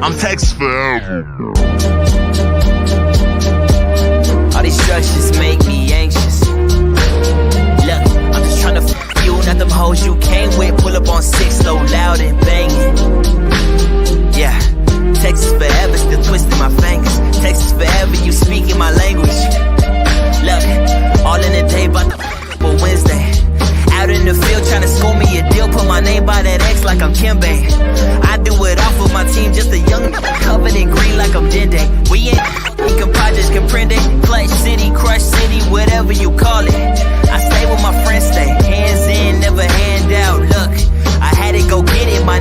I'm Texas forever. All these structures make me anxious. Look, I'm just tryna f you, not them hoes you came with. Pull up on 6 low, loud and banging. Yeah, Texas forever, still twisting my fingers. Texas forever, you speaking my language. Look, all in the day, but the Wednesday. Out in the field trying to score me a deal. Put my name by that X like I'm Kimbe. I do it off of my team, just a young covered in green like I'm Dende. We ain't compadres comprende. Clutch city, crush city, whatever you call it. I stay with my friends, stay hands in, never hand out. Look, I had to go get it, my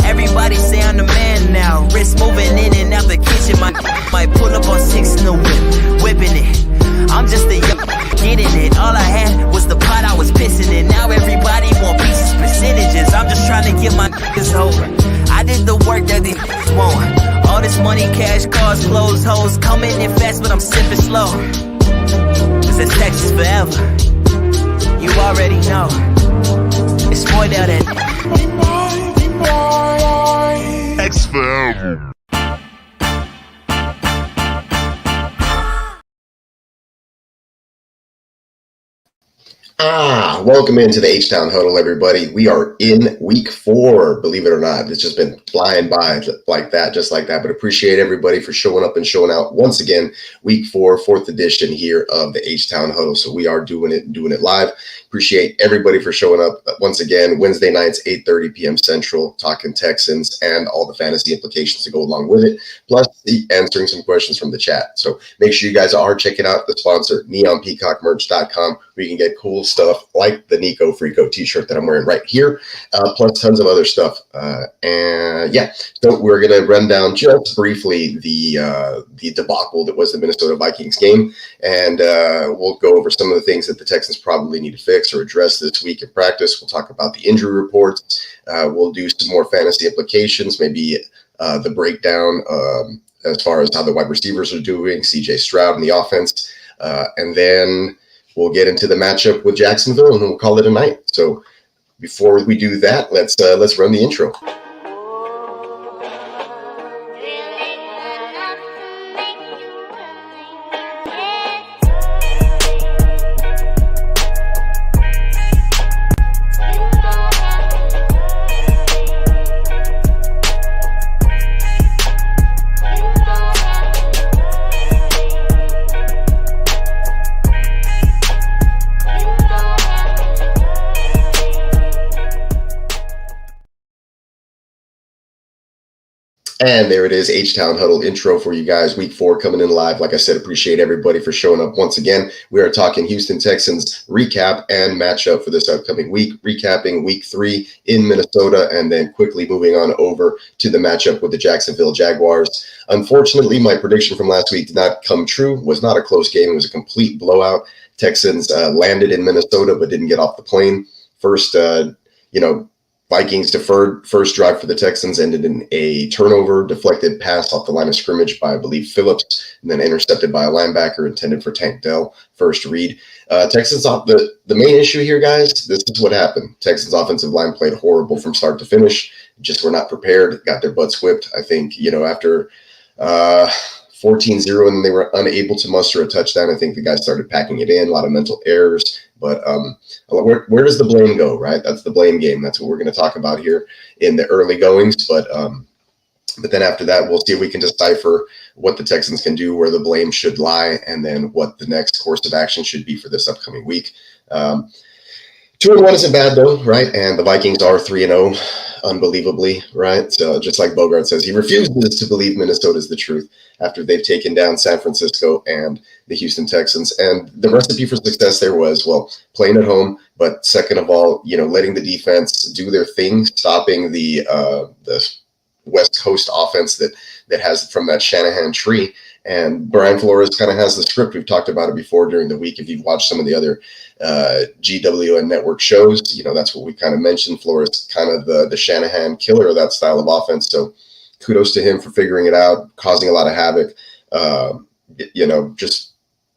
everybody say I'm the man now. Wrist moving in and out the kitchen, my might pull up on 6 in the whip, whipping it. I'm just a young getting it. All I had was the pot I was pissing in. Now everybody want pieces, percentages. I'm just trying to get my niggas over. I did the work that these niggas won't. All this money, cash, cars, clothes, hoes, coming in fast, but I'm sipping slow. This is Texas forever. You already know. It's boy down that Texas forever. Welcome into the H-Town Huddle, everybody. We are in week 4, believe it or not. It's just been flying by like that, just like that. But appreciate everybody for showing up and showing out once again. Week 4, 4th edition here of the H-Town Huddle. So we are doing it live. Appreciate everybody for showing up once again. Wednesday nights, 8:30 p.m. Central, talking Texans and all the fantasy implications to go along with it, plus answering some questions from the chat. So make sure you guys are checking out the sponsor, neonpeacockmerch.com, where you can get cool stuff like the Nico Frico t-shirt that I'm wearing right here, plus tons of other stuff. And yeah, so we're going to run down just briefly the debacle that was the Minnesota Vikings game, and we'll go over some of the things that the Texans probably need to fix or address this week in practice. We'll talk about the injury reports. We'll do some more fantasy implications, maybe the breakdown as far as how the wide receivers are doing, CJ Stroud and the offense, and then we'll get into the matchup with Jacksonville, and we'll call it a night. So before we do that, let's run the intro. And there it is, H-Town Huddle intro for you guys. Week 4 coming in live. Like I said, appreciate everybody for showing up once again. We are talking Houston Texans recap and matchup for this upcoming week, recapping week 3 in Minnesota, and then quickly moving on over to the matchup with the Jacksonville Jaguars. Unfortunately, my prediction from last week did not come true. It was not a close game. It was a complete blowout. Texans landed in Minnesota but didn't get off the plane. First, Vikings deferred first drive for the Texans, ended in a turnover, deflected pass off the line of scrimmage by, I believe, Phillips, and then intercepted by a linebacker intended for Tank Dell. First read. Texans off the main issue here, guys. This is what happened. Texans offensive line played horrible from start to finish. Just were not prepared. Got their butts whipped. I think after 14-0 and they were unable to muster a touchdown, I think the guys started packing it in. A lot of mental errors. But where does the blame go, right? That's the blame game. That's what we're going to talk about here in the early goings. But then after that, we'll see if we can decipher what the Texans can do, where the blame should lie, and then what the next course of action should be for this upcoming week. 2-1 isn't bad, though, right? And the Vikings are 3-0, unbelievably, right? So just like Bogart says, he refuses to believe Minnesota is the truth after they've taken down San Francisco and the Houston Texans. And the recipe for success there was, well, playing at home, but second of all, letting the defense do their thing, stopping the West Coast offense that has from that Shanahan tree. And Brian Flores kind of has the script. We've talked about it before during the week. If you've watched some of the other GWN network shows, that's what we kind of mentioned. Flores kind of the Shanahan killer of that style of offense. So kudos to him for figuring it out, causing a lot of havoc, just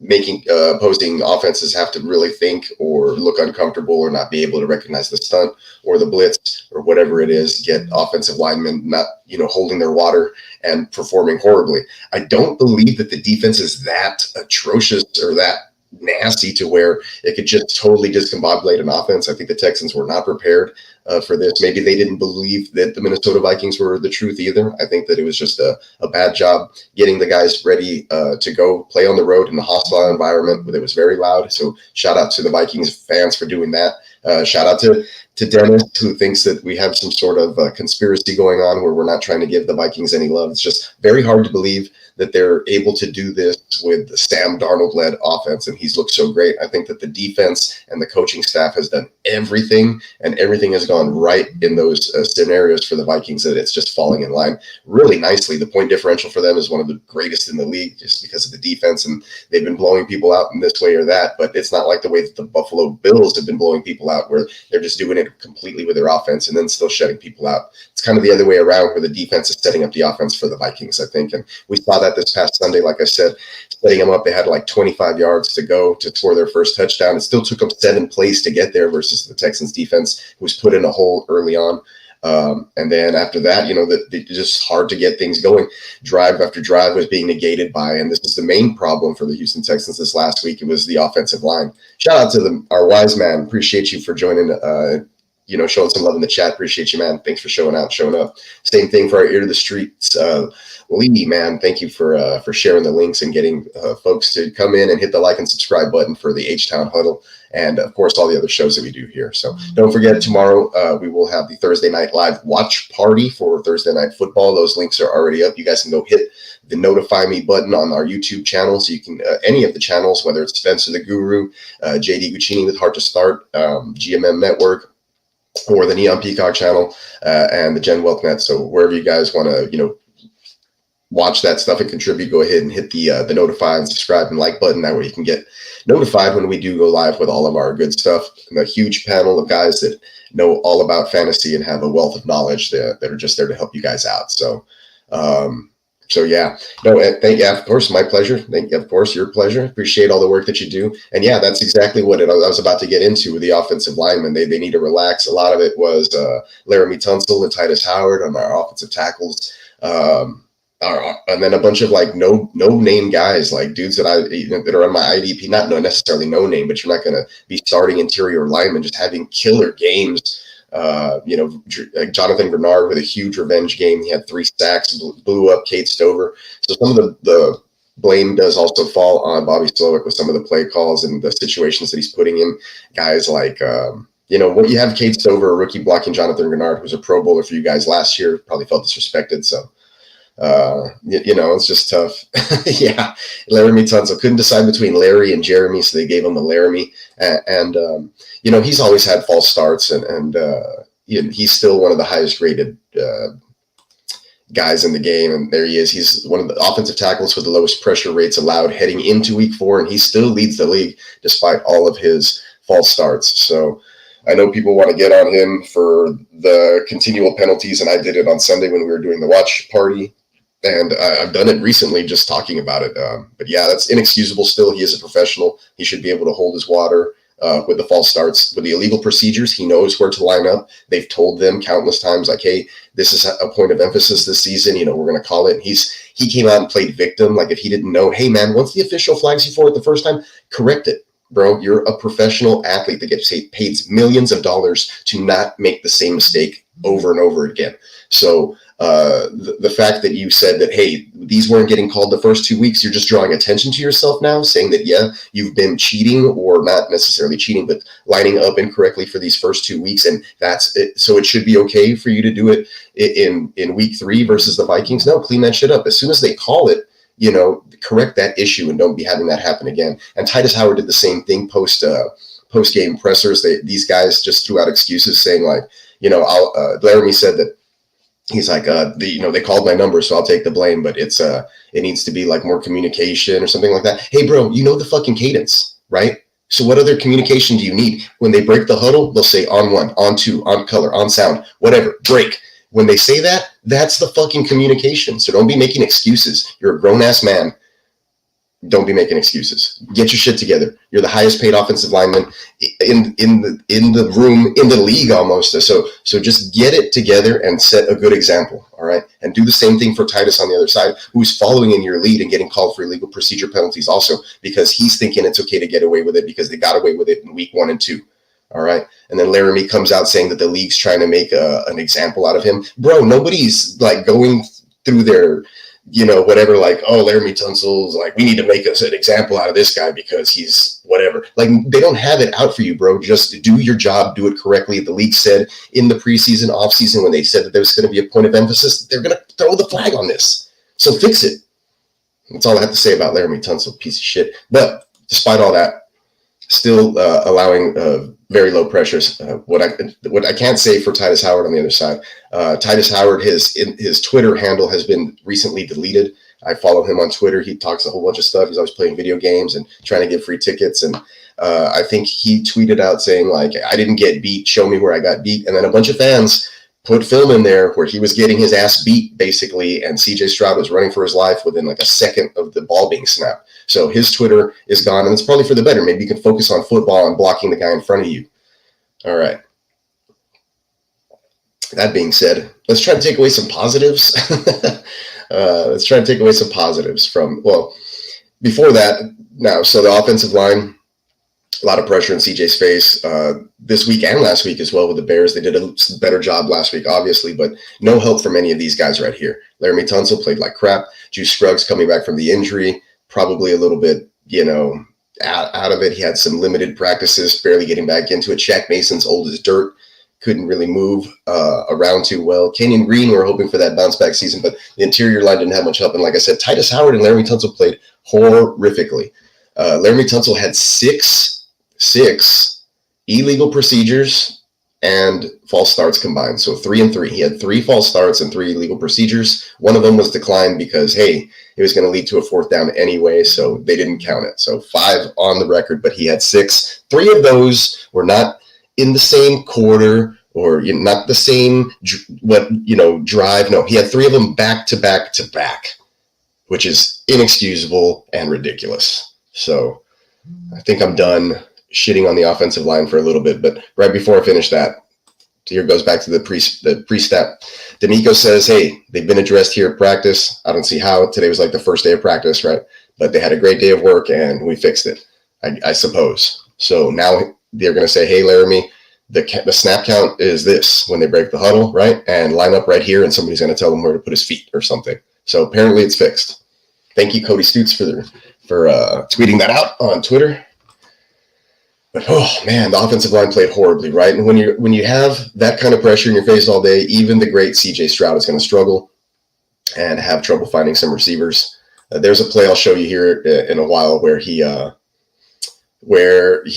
making opposing offenses have to really think or look uncomfortable or not be able to recognize the stunt or the blitz or whatever it is, get offensive linemen not, holding their water and performing horribly. I don't believe that the defense is that atrocious or that nasty to where it could just totally discombobulate an offense. I think the Texans were not prepared for this. Maybe they didn't believe that the Minnesota Vikings were the truth either. I think that it was just a bad job getting the guys ready to go play on the road in a hostile environment that was very loud. So shout out to the Vikings fans for doing that. Shout out to Dennis, who thinks that we have some sort of conspiracy going on where we're not trying to give the Vikings any love. It's just very hard to believe that they're able to do this with the Sam Darnold-led offense, and he's looked so great. I think that the defense and the coaching staff has done everything, and everything has gone right in those scenarios for the Vikings, that it's just falling in line really nicely. The point differential for them is one of the greatest in the league just because of the defense, and they've been blowing people out in this way or that, but it's not like the way that the Buffalo Bills have been blowing people out, where they're just doing it completely with their offense and then still shutting people out. It's kind of the other way around, where the defense is setting up the offense for the Vikings, I think, and we saw that this past Sunday. Like I said, setting them up, they had like 25 yards to go to score their first touchdown. It still took them 7 plays to get there versus the Texans defense, who was put in a hole early on. And then after that, it's just hard to get things going. Drive after drive was being negated by, and this is the main problem for the Houston Texans this last week. It was the offensive line. Shout out to our wise man. Appreciate you for joining, showing some love in the chat. Appreciate you, man. Thanks for showing up. Same thing for our ear to the streets. Lee, man, thank you for sharing the links and getting folks to come in and hit the like and subscribe button for the H-Town Huddle, and of course all the other shows that we do here. So don't forget, tomorrow we will have the Thursday night live watch party for Thursday Night Football. Those links are already up. You guys can go hit the notify me button on our YouTube channel, so you can any of the channels, whether it's Spencer the Guru, JD Guccini with Heart to Start, GMM Network, or the Neon Peacock channel, and the Gen Wealth Net. So wherever you guys want to, watch that stuff and contribute, go ahead and hit the notify and subscribe and like button. That way you can get notified when we do go live with all of our good stuff, and a huge panel of guys that know all about fantasy and have a wealth of knowledge that are just there to help you guys out. So, yeah, thank you. Of course, my pleasure. Thank you. Of course, your pleasure. Appreciate all the work that you do. And yeah, that's exactly what I was about to get into with the offensive linemen. They need to relax. A lot of it was Laramie Tunsil and Titus Howard on our offensive tackles. And then a bunch of like no name guys, like dudes that that are on my IDP, not necessarily no name, but you're not going to be starting interior linemen, just having killer games. Jonathan Bernard with a huge revenge game. He had 3 sacks, blew up Kate Stover. So some of the blame does also fall on Bobby Slowick with some of the play calls and the situations that he's putting in. Guys like, what you have Kate Stover, a rookie, blocking Jonathan Bernard, who's a Pro Bowler for you guys last year, probably felt disrespected. So, it's just tough. Yeah, Laramie Tunsil couldn't decide between Larry and Jeremy, so they gave him a Laramie. And he's always had false starts, and he's still one of the highest rated guys in the game. And there he is. He's one of the offensive tackles with the lowest pressure rates allowed heading into week 4, and he still leads the league despite all of his false starts. So I know people want to get on him for the continual penalties, and I did it on Sunday when we were doing the watch party. And I've done it recently just talking about it. But yeah, that's inexcusable still. He is a professional. He should be able to hold his water with the false starts. With the illegal procedures, he knows where to line up. They've told them countless times, like, hey, this is a point of emphasis this season. We're going to call it. And he came out and played victim. Like if he didn't know, hey, man, once the official flags you for it the first time, correct it. Bro, you're a professional athlete that gets paid millions of dollars to not make the same mistake over and over again. So the fact that you said that, hey, these weren't getting called the first 2 weeks, you're just drawing attention to yourself now, saying that, yeah, you've been cheating, or not necessarily cheating, but lining up incorrectly for these first 2 weeks. And that's it. So it should be okay for you to do it in week 3 versus the Vikings. No, clean that shit up. As soon as they call it, correct that issue and don't be having that happen again. And Titus Howard did the same thing post game pressers. These guys just threw out excuses saying like, Laramie said that he's like, they called my number, so I'll take the blame, but it needs to be like more communication or something like that. Hey, bro, the fucking cadence, right? So what other communication do you need? When they break the huddle, they'll say on 1, on 2, on color, on sound, whatever, break. When they say that, that's the fucking communication. So don't be making excuses. You're a grown-ass man. don't be making excuses. Get your shit together. You're the highest paid offensive lineman in the room, in the league almost. So just get it together and set a good example. All right. And do the same thing for Titus on the other side, who's following in your lead and getting called for illegal procedure penalties also, because he's thinking it's okay to get away with it because they got away with it in week 1 and 2. All right. And then Laramie comes out saying that the league's trying to make an example out of him. Bro, nobody's like going through their, whatever, like, oh, Laramie Tunsil's like, we need to make us an example out of this guy because he's whatever. Like, they don't have it out for you, bro. Just do your job, do it correctly. The league said in the preseason, offseason, when they said that there was going to be a point of emphasis, they're going to throw the flag on this. So fix it. That's all I have to say about Laramie Tunsil, piece of shit. But despite all that, still allowing very low pressures. What I can't say for Titus Howard on the other side. Titus Howard, his Twitter handle has been recently deleted. I follow him on Twitter. He talks a whole bunch of stuff. He's always playing video games and trying to get free tickets. And I think he tweeted out saying, like, I didn't get beat. Show me where I got beat. And then a bunch of fans put film in there where he was getting his ass beat, basically, and CJ Stroud was running for his life within like a second of the ball being snapped. So his Twitter is gone, and it's probably for the better. Maybe you can focus on football and blocking the guy in front of you. All right. That being said, let's try to take away some positives. From, well, before that, now, so the offensive line, a lot of pressure in CJ's face this week and last week as well with the Bears. They did a better job last week, obviously, but no help from any of these guys right here. Laramie Tunsil played like crap. Juice Scruggs coming back from the injury, probably a little bit, out of it. He had some limited practices, barely getting back into it. Shaq Mason's old as dirt, couldn't really move around too well. Kenyon Green, we're hoping for that bounce back season, but the interior line didn't have much help. And like I said, Titus Howard and Laramie Tunsil played horrifically. Laramie Tunsil had six illegal procedures and false starts combined. So 3 and 3. He had 3 false starts and 3 illegal procedures. One of them was declined because, hey, it was going to lead to a 4th down anyway, so they didn't count it. So 5 on the record, but he had 6. 3 of those were not in the same quarter or not the same drive. No, he had 3 of them back to back to back, which is inexcusable and ridiculous. So I think I'm done shitting on the offensive line for a little bit, but right before I finish that, here goes back to the pre-step. D'Amico says, hey, they've been addressed here at practice. I don't see how. Today was like the first day of practice, right? But they had a great day of work and we fixed it, I suppose. So now they're going to say, hey, Laramie, the snap count is this when they break the huddle, right? And line up right here and somebody's going to tell them where to put his feet or something. So apparently it's fixed. Thank you, Cody Stutes, for tweeting that out on Twitter. But, oh, man, the offensive line played horribly, right? And when you have that kind of pressure in your face all day, even the great C.J. Stroud is going to struggle and have trouble finding some receivers. There's a play I'll show you here in a while where he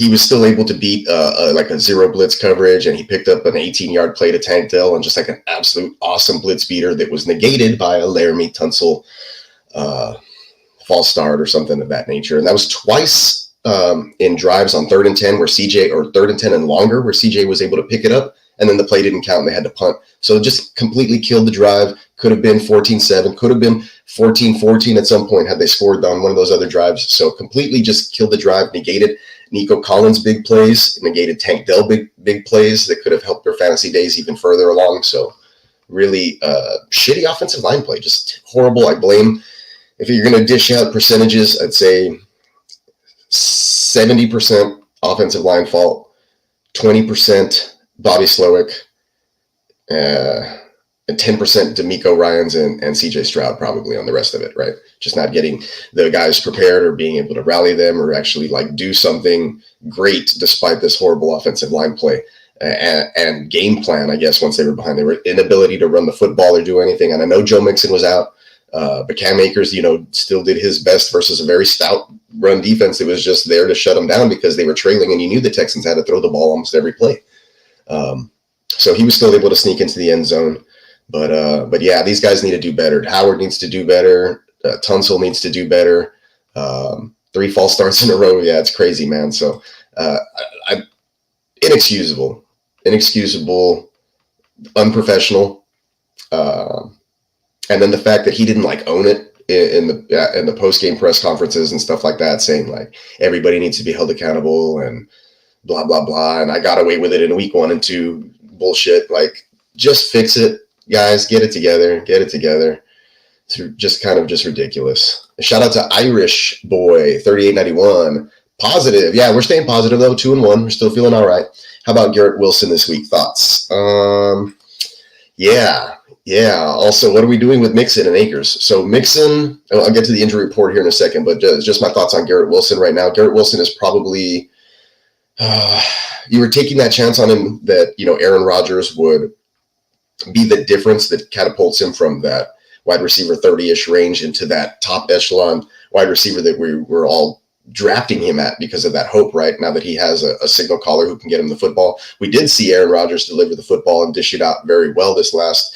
was still able to beat like a zero blitz coverage, and he picked up an 18-yard play to Tank Dell and just like an absolute awesome blitz beater that was negated by a Laramie Tunsil false start or something of that nature. And that was twice in drives on 3rd and 10 or 3rd and 10 and longer where CJ was able to pick it up, and then the play didn't count and they had to punt. So it just completely killed the drive. Could have been 14-7, could have been 14-14 at some point had they scored on one of those other drives. So completely just killed the drive, negated Nico Collins' big plays, negated Tank Dell big plays that could have helped their fantasy days even further along. So really shitty offensive line play, just horrible. I blame, if you're going to dish out percentages, I'd say 70% offensive line fault, 20% Bobby Slowick, and 10% D'Amico Ryans and CJ Stroud probably on the rest of it, right? Just not getting the guys prepared or being able to rally them or actually like do something great despite this horrible offensive line play and game plan, I guess, once they were behind. They were inability to run the football or do anything. And I know Joe Mixon was out. But Cam Akers, still did his best versus a very stout run defense that was just there to shut them down because they were trailing, and you knew the Texans had to throw the ball almost every play. So he was still able to sneak into the end zone. But yeah, these guys need to do better. Howard needs to do better. Tunsil needs to do better. 3 false starts in a row. Yeah, it's crazy, man. So inexcusable, unprofessional. And then the fact that he didn't like own it in the post game press conferences and stuff like that, saying like everybody needs to be held accountable and blah blah blah. And I got away with it in week 1 and 2. Bullshit. Like, just fix it, guys. Get it together. It's just kind of just ridiculous. A shout out to Irish Boy 3891. Positive. Yeah, we're staying positive though. 2-1. We're still feeling all right. How about Garrett Wilson this week? Thoughts? Yeah. Also, what are we doing with Mixon and Akers? So Mixon, I'll get to the injury report here in a second, but just my thoughts on Garrett Wilson right now. Garrett Wilson is probably, you were taking that chance on him that, Aaron Rodgers would be the difference that catapults him from that wide receiver 30-ish range into that top echelon wide receiver that we were all drafting him at because of that hope, right? Now that he has a signal caller who can get him the football. We did see Aaron Rodgers deliver the football and dish it out very well this last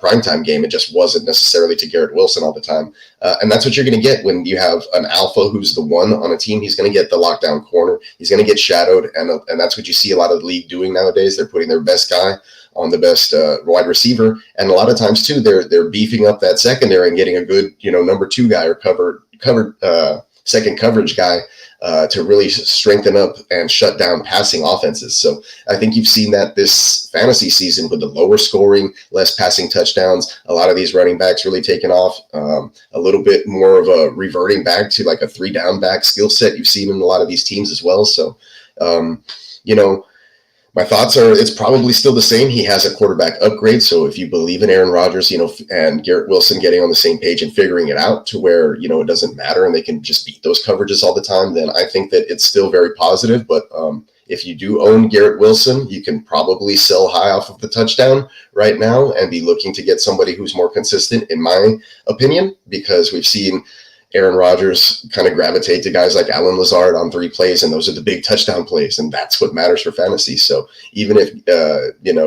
primetime game. It just wasn't necessarily to Garrett Wilson all the time. And that's what you're going to get when you have an alpha who's the one on a team. He's going to get the lockdown corner. He's going to get shadowed. And that's what you see a lot of the league doing nowadays. They're putting their best guy on the best wide receiver. And a lot of times too, they're beefing up that secondary and getting a good, number 2 guy or covered second coverage guy to really strengthen up and shut down passing offenses. So I think you've seen that this fantasy season with the lower scoring, less passing touchdowns, a lot of these running backs really taken off, a little bit more of a reverting back to like a 3-down back skill set you've seen in a lot of these teams as well. So, my thoughts are it's probably still the same. He has a quarterback upgrade. So if you believe in Aaron Rodgers, and Garrett Wilson getting on the same page and figuring it out to where, it doesn't matter and they can just beat those coverages all the time, then I think that it's still very positive. But if you do own Garrett Wilson, you can probably sell high off of the touchdown right now and be looking to get somebody who's more consistent, in my opinion, because we've seen Aaron Rodgers kind of gravitate to guys like Allen Lazard on 3 plays, and those are the big touchdown plays, and that's what matters for fantasy. So even if,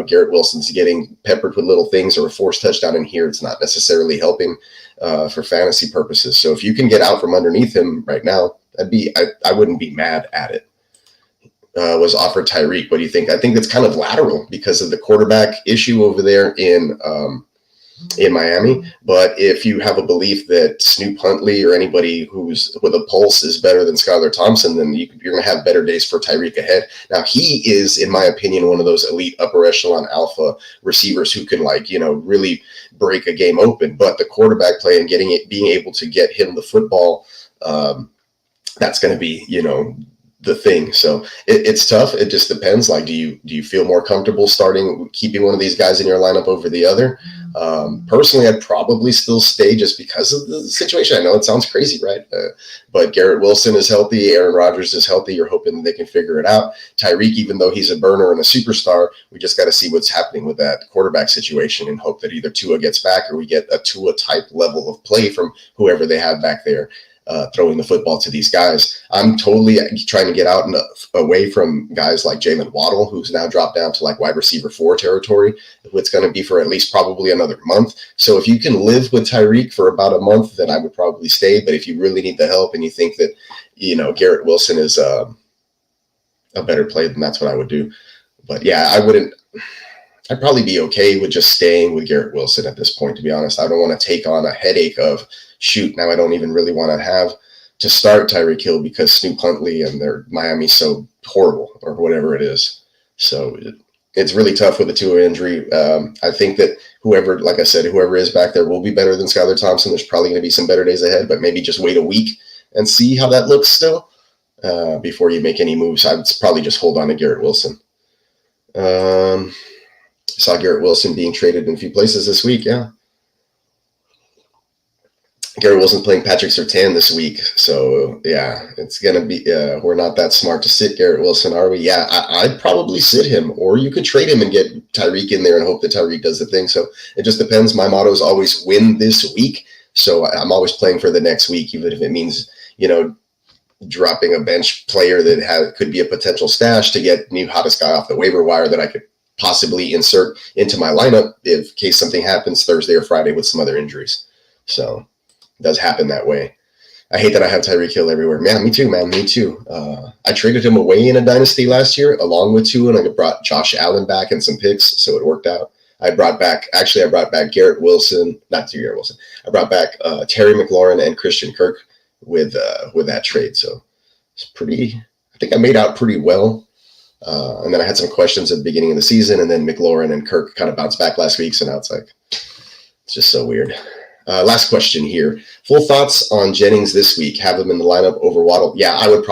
Garrett Wilson's getting peppered with little things or a forced touchdown in here, it's not necessarily helping for fantasy purposes. So if you can get out from underneath him right now, I wouldn't be mad at it. Was offered Tyreek. What do you think? I think that's kind of lateral because of the quarterback issue over there in Miami. But if you have a belief that Snoop Huntley or anybody who's with a pulse is better than Skylar Thompson, then you're going to have better days for Tyreek ahead. Now, he is, in my opinion, one of those elite upper echelon alpha receivers who can really break a game open. But the quarterback play and being able to get him the football, that's going to be, the thing. So it's tough. It just depends. Like, do you feel more comfortable keeping one of these guys in your lineup over the other? Personally, I'd probably still stay just because of the situation. I know it sounds crazy, right? But Garrett Wilson is healthy. Aaron Rodgers is healthy. You're hoping they can figure it out. Tyreek, even though he's a burner and a superstar, we just got to see what's happening with that quarterback situation and hope that either Tua gets back or we get a Tua type level of play from whoever they have back there. Throwing the football to these guys. I'm totally trying to get out and away from guys like Jalen Waddle, who's now dropped down to like wide receiver 4 territory, it's going to be for at least probably another month. So if you can live with Tyreek for about a month, then I would probably stay. But if you really need the help and you think that, Garrett Wilson is a better play, then that's what I would do. But yeah, I'd probably be okay with just staying with Garrett Wilson at this point, to be honest. I don't want to take on a headache of, shoot, now I don't even really want to have to start Tyreek Hill because Snoop Huntley and their Miami's so horrible or whatever it is. So it's really tough with the Tua injury. I think that whoever is back there will be better than Skylar Thompson. There's probably going to be some better days ahead, but maybe just wait a week and see how that looks still before you make any moves. I'd probably just hold on to Garrett Wilson. Saw Garrett Wilson being traded in a few places this week, yeah. Garrett Wilson's playing Patrick Surtain this week. So, yeah, it's going to be we're not that smart to sit Garrett Wilson, are we? Yeah, I'd probably sit him. Or you could trade him and get Tyreek in there and hope that Tyreek does the thing. So it just depends. My motto is always win this week. So I'm always playing for the next week, even if it means, dropping a bench player that could be a potential stash to get new hottest guy off the waiver wire that I could possibly insert into my lineup in case something happens Thursday or Friday with some other injuries. So it does happen that way. I hate that I have Tyreek Hill everywhere. Man, me too, man. Me too. I traded him away in a dynasty last year along with Tua, and I brought Josh Allen back and some picks, so it worked out. I brought back Garrett Wilson, not to Garrett Wilson. I brought back Terry McLaurin and Christian Kirk with that trade. So it's I think I made out pretty well. And then I had some questions at the beginning of the season, and then McLaurin and Kirk kind of bounced back last week. So now it's just so weird. Last question here. Full thoughts on Jennings this week. Have him in the lineup over Waddle? Yeah, I would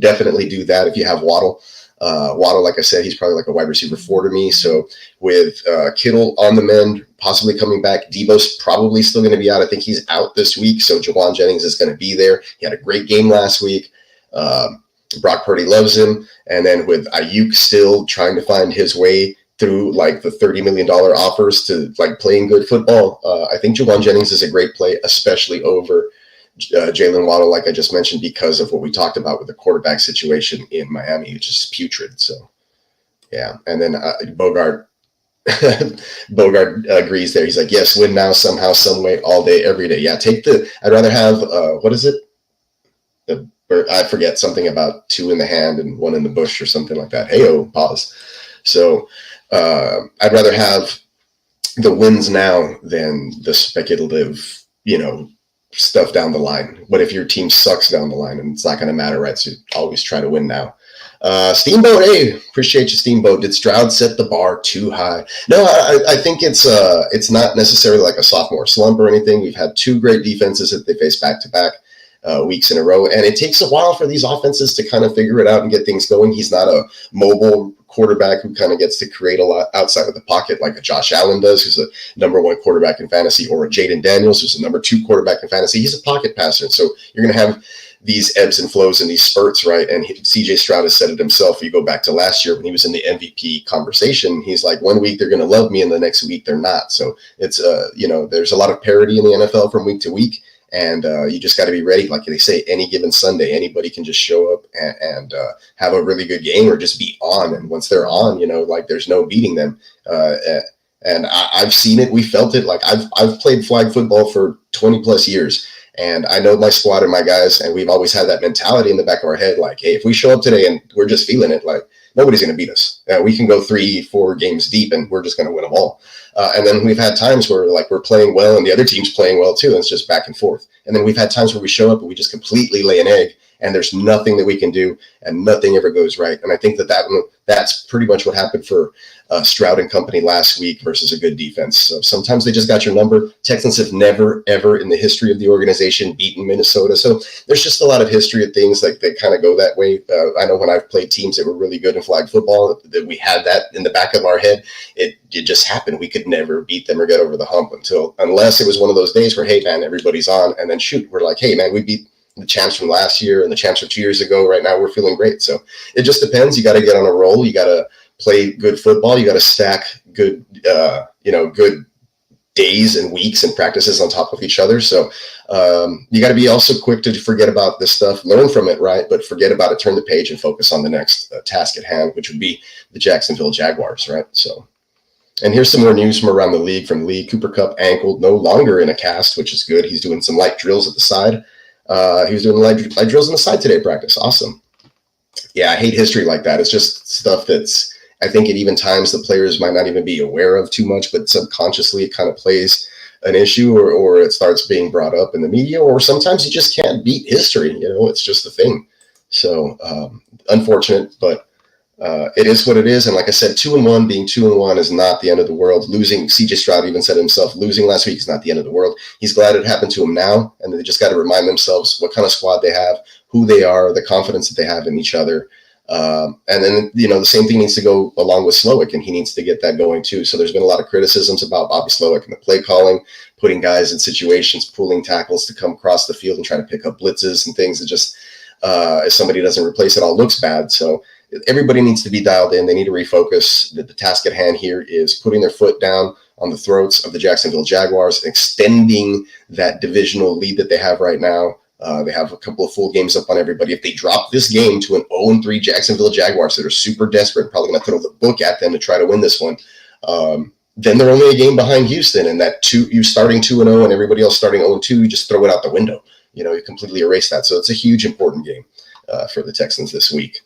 definitely do that if you have Waddle. Waddle, like I said, he's probably like a wide receiver 4 to me. So with Kittle on the mend, possibly coming back, Debo's probably still going to be out. I think he's out this week. So Jawan Jennings is going to be there. He had a great game last week. Brock Purdy loves him. And then with Ayuk still trying to find his way through like the $30 million offers to like playing good football, I think Jawan Jennings is a great play, especially over Jalen Waddle, like I just mentioned, because of what we talked about with the quarterback situation in Miami, which is putrid. So, yeah. And then Bogart agrees there. He's like, yes, win now, somehow, some way, all day, every day. Yeah, I'd rather have, what is it? I forget, something about 2 in the hand and 1 in the bush or something like that. Hey-oh, pause. So I'd rather have the wins now than the speculative, stuff down the line. What if your team sucks down the line? And it's not going to matter, right? So always try to win now. Steamboat, hey, appreciate you, Steamboat. Did Stroud set the bar too high? No, I think it's not necessarily like a sophomore slump or anything. We've had 2 great defenses that they face back-to-back weeks in a row, and it takes a while for these offenses to kind of figure it out and get things going. He's not a mobile quarterback who kind of gets to create a lot outside of the pocket like a Josh Allen does, who's a number 1 quarterback in fantasy, or a Jaden Daniels, who's a number 2 quarterback in fantasy. He's a pocket passer, and so you're going to have these ebbs and flows and these spurts, right? And CJ Stroud has said it himself. You go back to last year when he was in the MVP conversation, he's like, one week they're going to love me and the next week they're not. So it's, there's a lot of parity in the NFL from week to week. And you just got to be ready. Like they say, any given Sunday, anybody can just show up and have a really good game or just be on. And once they're on, there's no beating them. And I've seen it. We felt it. Like I've played flag football for 20 plus years. And I know my squad and my guys, and we've always had that mentality in the back of our head. Like, hey, if we show up today and we're just feeling it, like nobody's going to beat us. We can go 3-4 games deep and we're just going to win them all. And then we've had times where like we're playing well and the other team's playing well too. And it's just back and forth. And then we've had times where we show up and we just completely lay an egg and there's nothing that we can do and nothing ever goes right. And I think that's pretty much what happened for Stroud and company last week versus a good defense. So sometimes they just got your number. Texans have never, ever in the history of the organization beaten Minnesota. So there's just a lot of history of things like they kind of go that way. I know when I've played teams that were really good in flag football, that we had that in the back of our head. It just happened. We could never beat them or get over the hump unless it was one of those days where, hey, man, everybody's on. And then shoot, we're like, hey, man, we beat the champs from last year and the champs from 2 years ago. Right now, we're feeling great. So it just depends. You got to get on a roll. You got to play good football. You got to stack good, good days and weeks and practices on top of each other. So you got to be also quick to forget about this stuff, learn from it, right? But forget about it, turn the page and focus on the next task at hand, which would be the Jacksonville Jaguars, right? So, and here's some more news from around the league. Cooper Kupp ankled, no longer in a cast, which is good. He's doing some light drills at the side. He was doing light drills on the side today at practice. Awesome. Yeah, I hate history like that. It's just stuff I think at even times the players might not even be aware of too much, but subconsciously it kind of plays an issue or it starts being brought up in the media, or sometimes you just can't beat history. It's just a thing. So unfortunate, but it is what it is. And like I said, 2-1, being 2-1 is not the end of the world. Losing, CJ Stroud even said himself, losing last week is not the end of the world. He's glad it happened to him now. And they just got to remind themselves what kind of squad they have, who they are, the confidence that they have in each other. And then, the same thing needs to go along with Slowick, and he needs to get that going too. So there's been a lot of criticisms about Bobby Slowick and the play calling, putting guys in situations, pulling tackles to come across the field and try to pick up blitzes and things that just, if somebody doesn't replace it, all looks bad. So everybody needs to be dialed in. They need to refocus. The task at hand here is putting their foot down on the throats of the Jacksonville Jaguars, extending that divisional lead that they have right now. They have a couple of full games up on everybody. If they drop this game to an 0-3 Jacksonville Jaguars that are super desperate, probably going to throw the book at them to try to win this one, then they're only a game behind Houston. And that you starting 2-0 and everybody else starting 0-2, you just throw it out the window. You completely erase that. So it's a huge, important game for the Texans this week.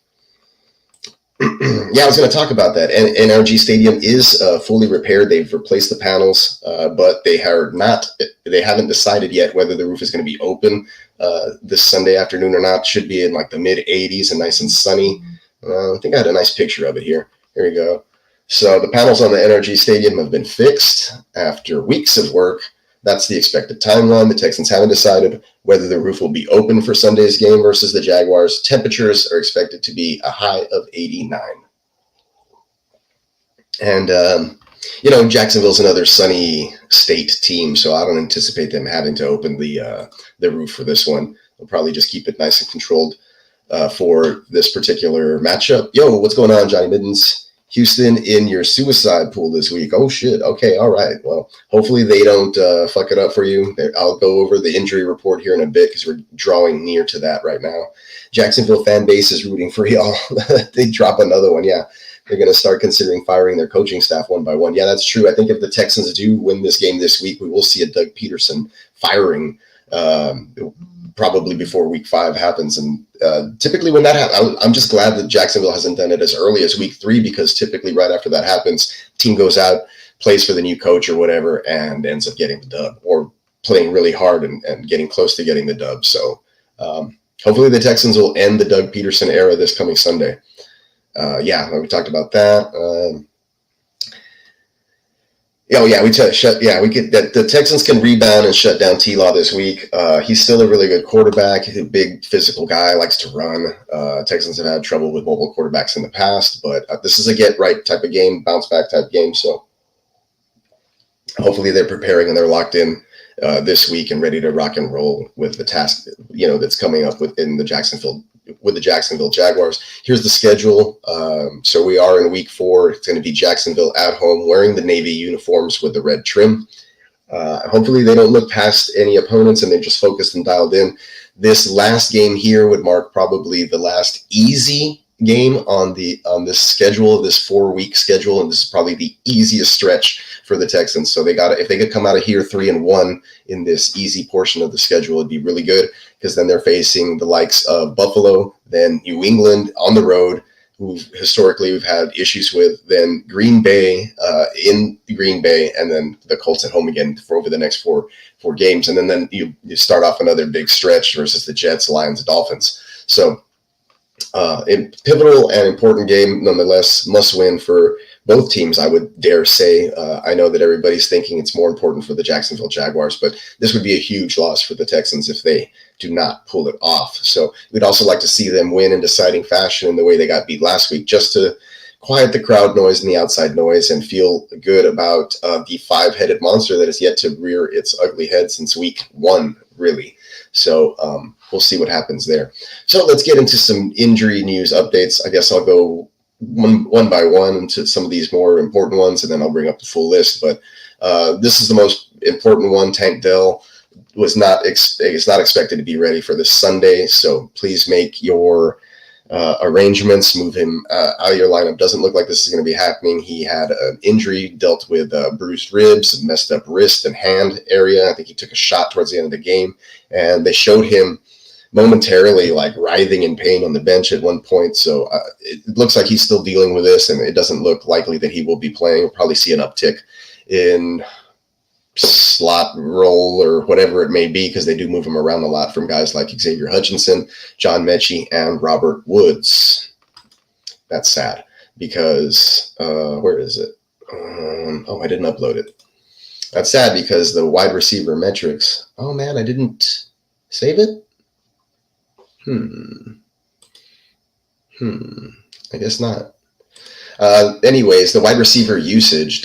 Yeah, I was going to talk about that. And NRG Stadium is fully repaired. They've replaced the panels, but they haven't decided yet whether the roof is going to be open this Sunday afternoon or not. Should be in like the mid 80s and nice and sunny. I think I had a nice picture of it here. Here we go. So the panels on the NRG Stadium have been fixed after weeks of work. That's the expected timeline. The Texans haven't decided whether the roof will be open for Sunday's game versus the Jaguars. Temperatures are expected to be a high of 89. And, Jacksonville's another sunny state team, so I don't anticipate them having to open the roof for this one. They'll probably just keep it nice and controlled for this particular matchup. Yo, what's going on, Johnny Middens? Houston in your suicide pool this week. Oh, shit. Okay, all right. Well, hopefully they don't fuck it up for you. I'll go over the injury report here in a bit because we're drawing near to that right now. Jacksonville fan base is rooting for y'all. They drop another one, yeah. They're going to start considering firing their coaching staff one by one. Yeah, that's true. I think if the Texans do win this game this week, we will see a Doug Peterson firing probably before week 5 happens. And typically when that happens, I'm just glad that Jacksonville hasn't done it as early as week 3, because typically right after that happens, team goes out, plays for the new coach or whatever, and ends up getting the dub or playing really hard and getting close to getting the dub. So hopefully the Texans will end the Doug Peterson era this coming Sunday. We talked about that. The Texans can rebound and shut down T-Law this week. He's still a really good quarterback. He's a big physical guy, likes to run. Texans have had trouble with mobile quarterbacks in the past, but this is a get-right type of game, bounce-back type game. So hopefully they're preparing and they're locked in this week and ready to rock and roll with the task, that's coming up with the Jacksonville Jaguars. Here's the schedule. So we are in week 4. It's going to be Jacksonville at home, wearing the Navy uniforms with the red trim. Hopefully they don't look past any opponents and they're just focused and dialed in. This last game here would mark probably the last easy game on this schedule, this 4-week schedule, and this is probably the easiest stretch for the Texans. So if they could come out of here 3-1 in this easy portion of the schedule, it'd be really good, because then they're facing the likes of Buffalo, then New England on the road, who historically we've had issues with, then Green Bay in Green Bay, and then the Colts at home again for over the next four games. And then you start off another big stretch versus the Jets, Lions, Dolphins. So a pivotal and important game, nonetheless, must win for both teams, I would dare say. I know that everybody's thinking it's more important for the Jacksonville Jaguars, but this would be a huge loss for the Texans if they do not pull it off. So we'd also like to see them win in deciding fashion in the way they got beat last week, just to quiet the crowd noise and the outside noise and feel good about the 5-headed monster that has yet to rear its ugly head since week 1, really. So we'll see what happens there. So let's get into some injury news updates. I guess I'll go one by one into some of these more important ones, and then I'll bring up the full list. But this is the most important one. Tank Dell is not expected to be ready for this Sunday, so please make your arrangements, move him out of your lineup. Doesn't look like this is going to be happening. He had an injury, dealt with bruised ribs, messed up wrist and hand area. I think he took a shot towards the end of the game, and they showed him momentarily like writhing in pain on the bench at one point. So it looks like he's still dealing with this, and it doesn't look likely that he will be playing. We'll probably see an uptick in slot role or whatever it may be, because they do move him around a lot from guys like Xavier Hutchinson, John Mechie, and Robert Woods. That's sad, because where is it? I didn't upload it. That's sad because the wide receiver metrics. Oh man, I didn't save it. I guess not. Anyways, the wide receiver usage,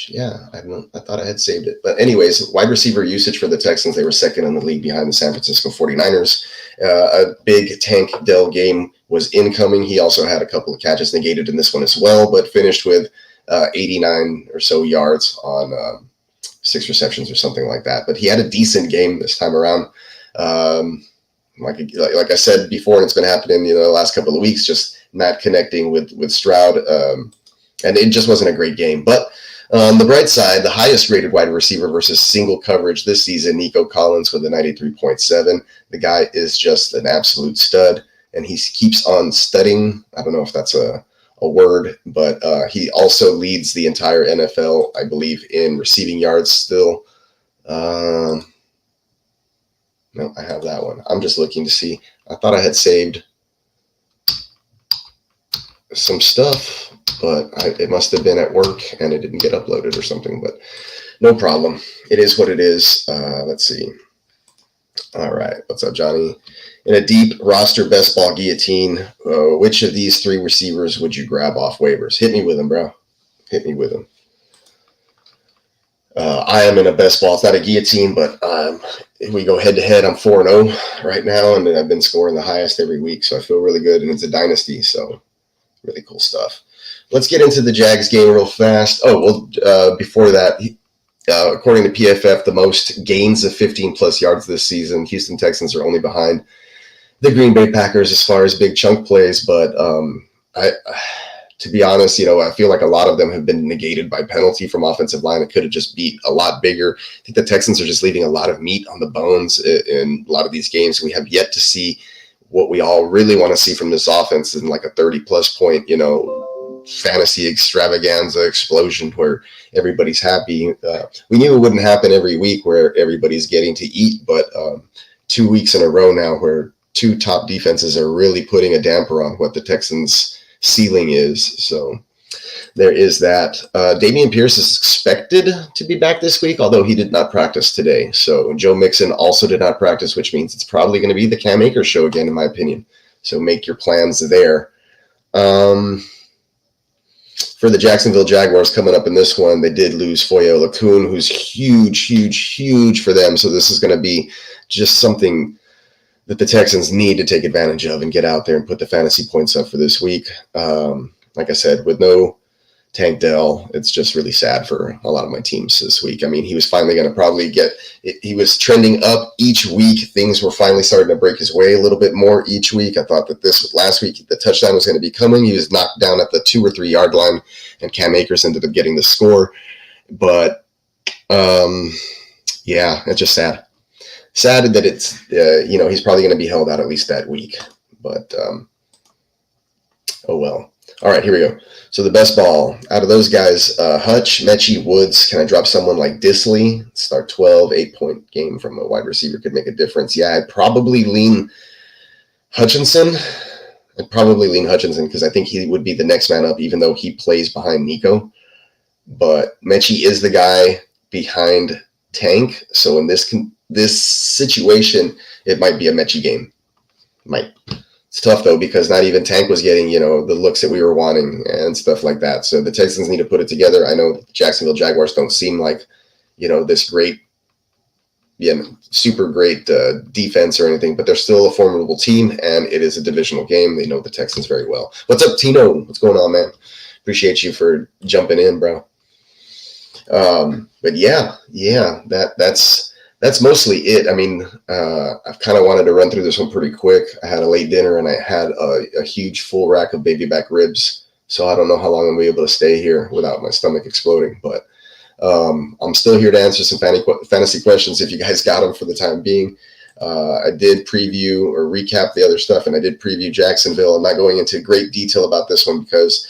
yeah, I thought I had saved it. But anyways, wide receiver usage for the Texans, they were second in the league behind the San Francisco 49ers. A big Tank Dell game was incoming. He also had a couple of catches negated in this one as well, but finished with 89 or so yards on 6 receptions or something like that. But he had a decent game this time around. Like I said before, and it's been happening the last couple of weeks, just not connecting with Stroud, and it just wasn't a great game. But on the bright side, the highest rated wide receiver versus single coverage this season, Nico Collins with a 93.7. The guy is just an absolute stud. and he keeps on studying. I don't know if that's a word, but he also leads the entire NFL, I believe, in receiving yards still. No, I have that one. I'm just looking to see. I thought I had saved some stuff, but it must have been at work and it didn't get uploaded or something, but no problem. It is what it is. Let's see. All right. What's up, Johnny? In a deep roster best ball guillotine, which of these three receivers would you grab off waivers? Hit me with them, bro. Hit me with them. I am in a best ball. It's not a guillotine, but if we go head to head, I'm 4-0 right now, and I've been scoring the highest every week, so I feel really good, and it's a dynasty, so really cool stuff. Let's get into the Jags game real fast. Oh, well, before that, according to PFF, the most gains of 15-plus yards this season. Houston Texans are only behind the Green Bay Packers as far as big chunk plays, but to be honest, I feel like a lot of them have been negated by penalty from offensive line. It could have just beat a lot bigger. I think the Texans are just leaving a lot of meat on the bones in a lot of these games. We have yet to see what we all really want to see from this offense in like a 30-plus point, fantasy extravaganza explosion where everybody's happy. We knew it wouldn't happen every week where everybody's getting to eat, but 2 weeks in a row now where two top defenses are really putting a damper on what the Texans' ceiling is. So there is that. Dameon Pierce is expected to be back this week, although he did not practice today. So Joe Mixon also did not practice, which means it's probably going to be the Cam Akers show again, in my opinion. So make your plans there. For the Jacksonville Jaguars coming up in this one, they did lose Foye Oluokun, who's huge for them. So this is going to be just something that the Texans need to take advantage of and get out there and put the fantasy points up for this week. Like I said, with no Tank Dell, it's just really sad for a lot of my teams this week. I mean, he was finally going to probably he was trending up each week. Things were finally starting to break his way a little bit more each week. I thought that last week, the touchdown was going to be coming. He was knocked down at the 2 or 3 yard line, and Cam Akers ended up getting the score. But, yeah, it's just sad. Sad that it's, he's probably going to be held out at least that week. But, oh well. All right, here we go. So the best ball out of those guys, Hutch, Mechie, Woods. Can I drop someone like Disley? Start 12, 8-point game from a wide receiver could make a difference. Yeah, I'd probably lean Hutchinson. Because I think he would be the next man up, even though he plays behind Nico. But Mechie is the guy behind Tank. So in this situation, it might be a Mechie game. Might. It's tough, though, because not even Tank was getting, the looks that we were wanting and stuff like that. So the Texans need to put it together. I know the Jacksonville Jaguars don't seem like, this great, super great defense or anything, but they're still a formidable team, and it is a divisional game. They know the Texans very well. What's up, Tino? What's going on, man? Appreciate you for jumping in, bro. But yeah, that's mostly it. I mean, I've kind of wanted to run through this one pretty quick. I had a late dinner and I had a huge full rack of baby back ribs. So I don't know how long I'm going to be able to stay here without my stomach exploding. But I'm still here to answer some fantasy questions if you guys got them for the time being. I did preview or recap the other stuff, and I did preview Jacksonville. I'm not going into great detail about this one because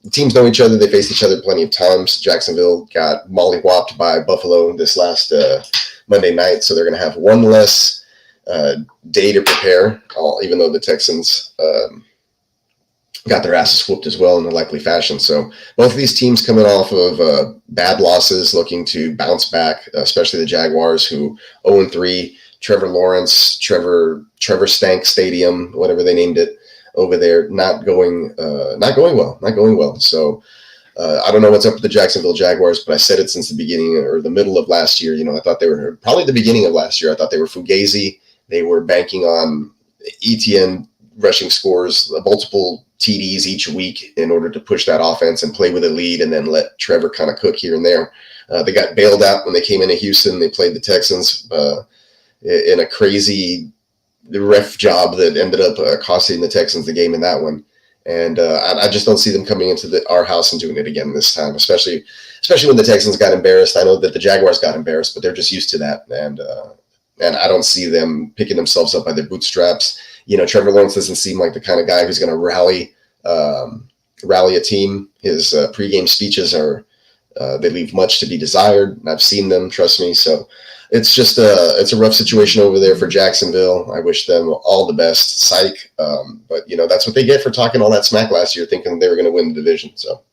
the teams know each other. They faced each other plenty of times. Jacksonville got molly-whopped by Buffalo this last Monday night, so they're going to have one less day to prepare, even though the Texans got their asses whooped as well in a likely fashion. So both of these teams coming off of bad losses, looking to bounce back, especially the Jaguars, who 0-3, Trevor Lawrence, Trevor Stank Stadium, whatever they named it, over there, not going well. So I don't know what's up with the Jacksonville Jaguars, but I said it since the beginning or the middle of last year. I thought they were probably the beginning of last year. I thought they were fugazi. They were banking on ETN rushing scores, multiple TDs each week in order to push that offense and play with a lead and then let Trevor kind of cook here and there. They got bailed out when they came into Houston. They played the Texans in a crazy ref job that ended up costing the Texans the game in that one. And I just don't see them coming into our house and doing it again this time, especially when the Texans got embarrassed. I know that the Jaguars got embarrassed, but they're just used to that. And I don't see them picking themselves up by their bootstraps Trevor Lawrence doesn't seem like the kind of guy who's going to rally a team. His pregame speeches they leave much to be desired. I've seen them, trust me. So it's just it's a rough situation over there for Jacksonville. I wish them all the best. Psych. But that's what they get for talking all that smack last year, thinking they were going to win the division. So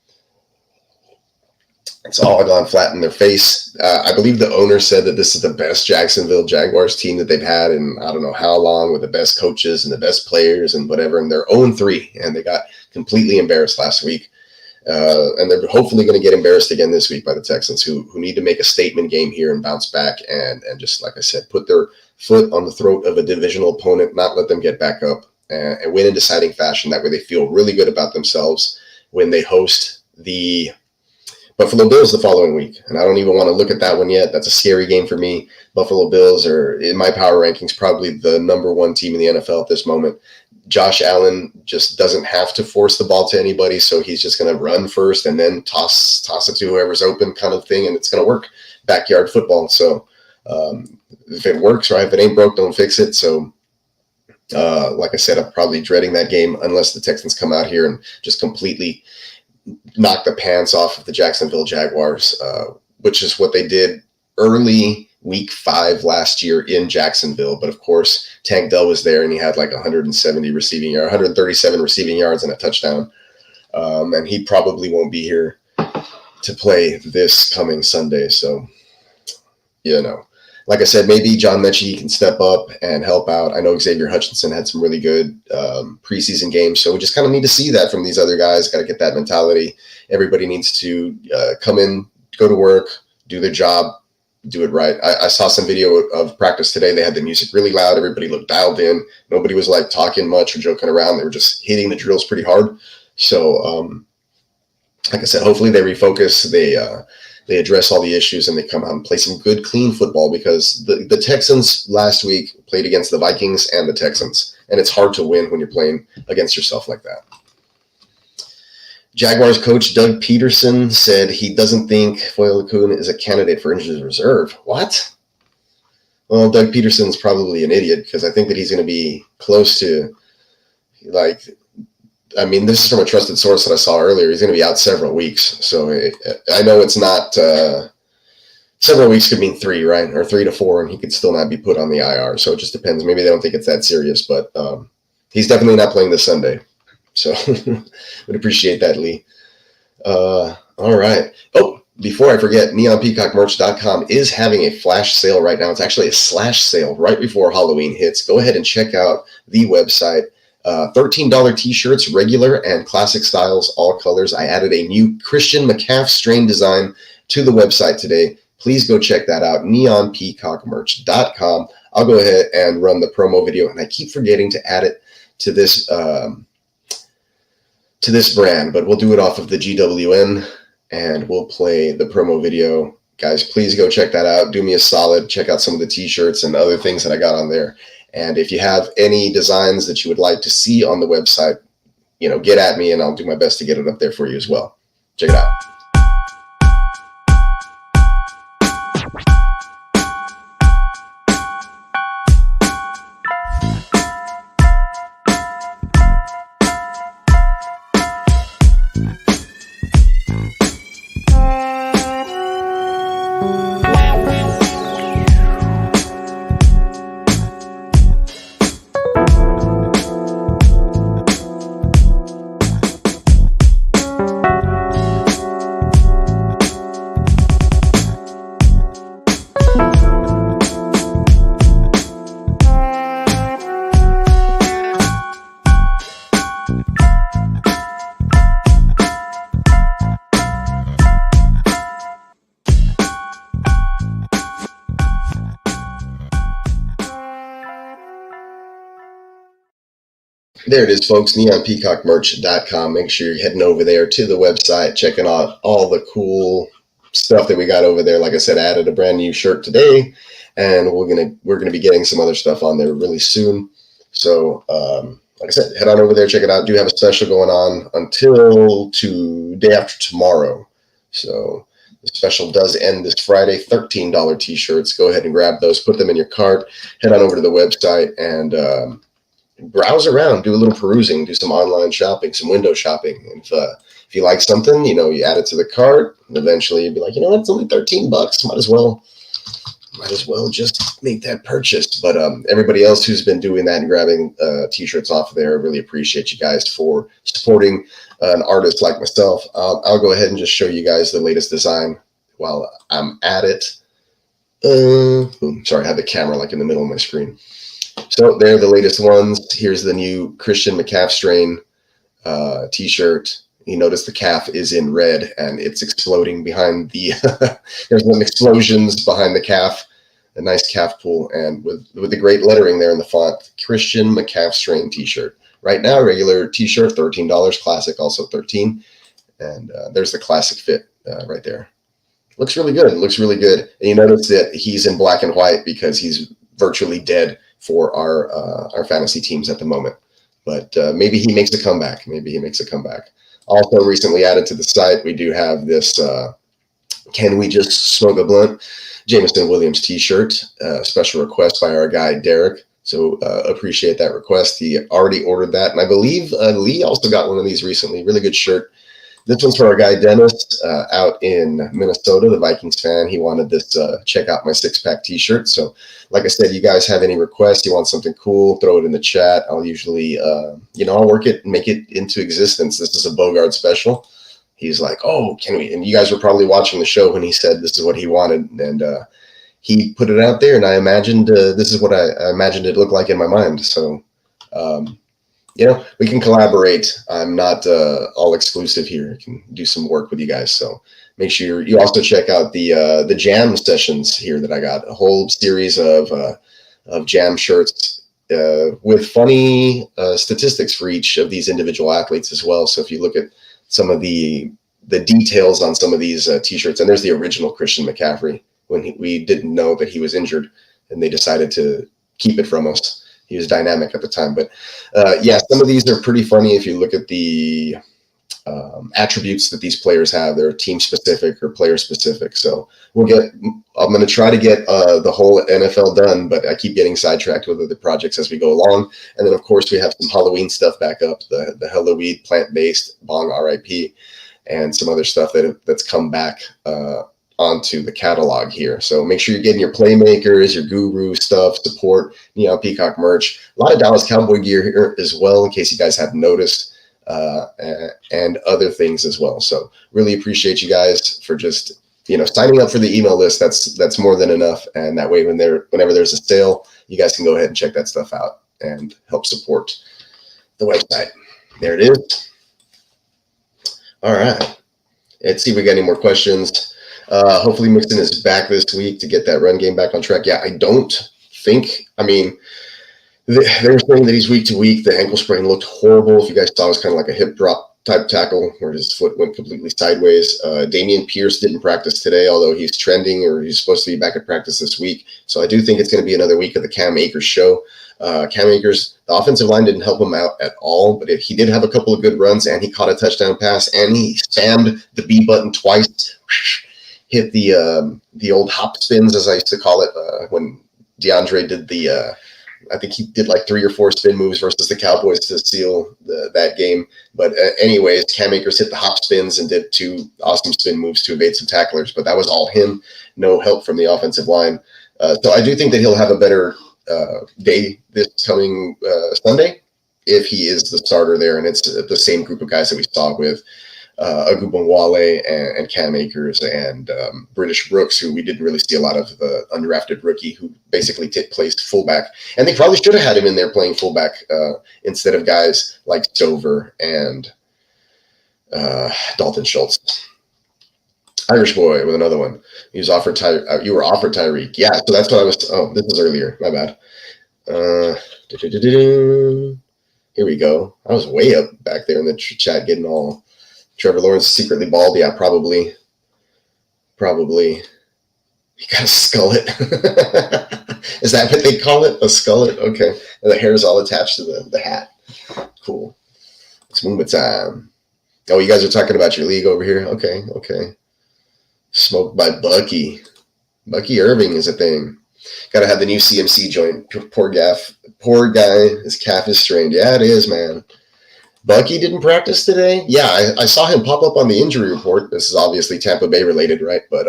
it's all gone flat in their face. I believe the owner said that this is the best Jacksonville Jaguars team that they've had in I don't know how long, with the best coaches and the best players and whatever. And they're 0-3, and they got completely embarrassed last week. And they're hopefully going to get embarrassed again this week by the Texans, who need to make a statement game here and bounce back and just, like I said, put their foot on the throat of a divisional opponent, not let them get back up, and win in deciding fashion. That way they feel really good about themselves when they host the Buffalo Bills the following week. And I don't even want to look at that one yet. That's a scary game for me. Buffalo Bills are, in my power rankings, probably the number one team in the NFL at this moment. Josh Allen just doesn't have to force the ball to anybody, so he's just going to run first and then toss it to whoever's open kind of thing, and it's going to work. Backyard football. So if it works, right? If it ain't broke, don't fix it. So like I said, I'm probably dreading that game unless the Texans come out here and just completely knock the pants off of the Jacksonville Jaguars, which is what they did early week 5 last year in Jacksonville. But of course, Tank Dell was there and he had like 137 receiving yards and a touchdown. And he probably won't be here to play this coming Sunday. So, like I said, maybe John Mechie can step up and help out. I know Xavier Hutchinson had some really good preseason games, so we just kind of need to see that from these other guys. Got to get that mentality. Everybody needs to come in, go to work, do their job, do it right. I saw some video of practice today. They had the music really loud. Everybody looked dialed in. Nobody was like talking much or joking around. They were just hitting the drills pretty hard. So, like I said, hopefully they refocus. They address all the issues and they come out and play some good, clean football, because the Texans last week played against the Vikings and the Texans, and it's hard to win when you're playing against yourself like that. Jaguars coach Doug Peterson said he doesn't think Foyle Akun is a candidate for injured reserve. What? Well, Doug Peterson's probably an idiot, because I think that he's going to be close to, this is from a trusted source that I saw earlier. He's going to be out several weeks. So I know it's not several weeks could mean 3, right? Or 3 to 4, and he could still not be put on the IR. So it just depends. Maybe they don't think it's that serious, but he's definitely not playing this Sunday. So would appreciate that, Lee. All right. Oh, before I forget, neonpeacockmerch.com is having a flash sale right now. It's actually a slash sale right before Halloween hits. Go ahead and check out the website. $13 t-shirts, regular and classic styles, all colors. I added a new Christian McCaff strain design to the website today. Please go check that out, neonpeacockmerch.com. I'll go ahead and run the promo video, and I keep forgetting to add it to this brand, but we'll do it off of the GWN, and we'll play the promo video. Guys, please go check that out. Do me a solid. Check out some of the t-shirts and other things that I got on there. And if you have any designs that you would like to see on the website, get at me and I'll do my best to get it up there for you as well. Check it out. There it is, folks, neonpeacockmerch.com. Make sure you're heading over there to the website, checking out all the cool stuff that we got over there. Like I said, I added a brand new shirt today, and we're gonna be getting some other stuff on there really soon. So, like I said, head on over there, check it out. Do have a special going on until day after tomorrow. So the special does end this Friday. $13 t-shirts. Go ahead and grab those, put them in your cart, head on over to the website, and browse around, do a little perusing, do some online shopping, some window shopping. And if you like something, you add it to the cart, and eventually you'd be like, it's only $13. Might as well just make that purchase. But everybody else who's been doing that and grabbing t-shirts off of there, I really appreciate you guys for supporting an artist like myself. I'll go ahead and just show you guys the latest design while I'm at it. Sorry, I have the camera like in the middle of my screen. So they're the latest ones. Here's the new Christian McCaffrey t-shirt. You notice the calf is in red and it's exploding behind the there's some explosions behind the calf. A nice calf pool, and with the great lettering there in the font, Christian McCaffrey t-shirt. Right now, regular t-shirt, $13. Classic, also $13. And there's the classic fit right there. Looks really good. Looks really good. And you notice that he's in black and white because he's virtually dead for our fantasy teams at the moment. But maybe he makes a comeback. Also, recently added to the site, we do have this Can We Just Smoke a Blunt? Jameson Williams t-shirt, special request by our guy, Derek. So appreciate that request. He already ordered that. And I believe Lee also got one of these recently. Really good shirt. This one's for our guy, Dennis, out in Minnesota, the Vikings fan. He wanted this check out my six-pack t-shirt. So like I said, you guys have any requests, you want something cool, throw it in the chat. I'll usually, I'll work it and make it into existence. This is a Bogart special. He's like, oh, can we? And you guys were probably watching the show when he said this is what he wanted. And he put it out there, and I imagined this is what I imagined it looked like in my mind. So, we can collaborate. I'm not all exclusive here. I can do some work with you guys. So make sure you also check out the jam sessions here that I got. A whole series of jam shirts with funny statistics for each of these individual athletes as well. So if you look at some of the details on some of these t-shirts, and there's the original Christian McCaffrey when we didn't know that he was injured and they decided to keep it from us. He was dynamic at the time. But some of these are pretty funny if you look at the attributes that these players have. They're team specific or player specific. So I'm going to try to get the whole NFL done, but I keep getting sidetracked with other projects as we go along. And then of course we have some Halloween stuff back up, the Halloween plant-based Bong RIP, and some other stuff that's come back onto the catalog here. So make sure you're getting your playmakers, your guru stuff, support Neon Peacock merch. A lot of Dallas Cowboy gear here as well, in case you guys haven't noticed, and other things as well. So really appreciate you guys for just signing up for the email list. That's more than enough. And that way, whenever there's a sale, you guys can go ahead and check that stuff out and help support the website. There it is. All right. Let's see if we got any more questions. Hopefully Mixon is back this week to get that run game back on track. Yeah, I don't think. I mean, they were saying that he's week to week. The ankle sprain looked horrible. If you guys saw, it was kind of like a hip drop type tackle where his foot went completely sideways. Damian Pierce didn't practice today, although he's trending, or he's supposed to be back at practice this week. So I do think it's going to be another week of the Cam Akers show. Cam Akers, the offensive line didn't help him out at all, but he did have a couple of good runs, and he caught a touchdown pass, and he spammed the B button twice. Hit the old hop spins, as I used to call it, when DeAndre did I think he did like 3 or 4 spin moves versus the Cowboys to seal that game. But anyways, Cam Akers hit the hop spins and did 2 awesome spin moves to evade some tacklers. But that was all him, no help from the offensive line. So I do think that he'll have a better day this coming Sunday if he is the starter there, and it's the same group of guys that we saw with Agubanwale and Cam Akers and British Brooks, who we didn't really see a lot of, the undrafted rookie who basically placed fullback. And they probably should have had him in there playing fullback instead of guys like Stover and Dalton Schultz. Irish boy with another one. He was offered you were offered Tyreek. Yeah, so that's what I was. Oh, this was earlier. My bad. Here we go. I was way up back there in the chat getting all Trevor Lawrence secretly bald. Yeah, probably. You gotta skull it. Is that what they call it? A skullet? Okay. And the hair is all attached to the hat. Cool. It's movement time. Oh, you guys are talking about your league over here? Okay. Smoked by Bucky. Bucky Irving is a thing. Got to have the new CMC joint. Poor guy, his calf is strained. Yeah, it is, man. Bucky didn't practice today. Yeah, I saw him pop up on the injury report. This is obviously Tampa Bay related, right? But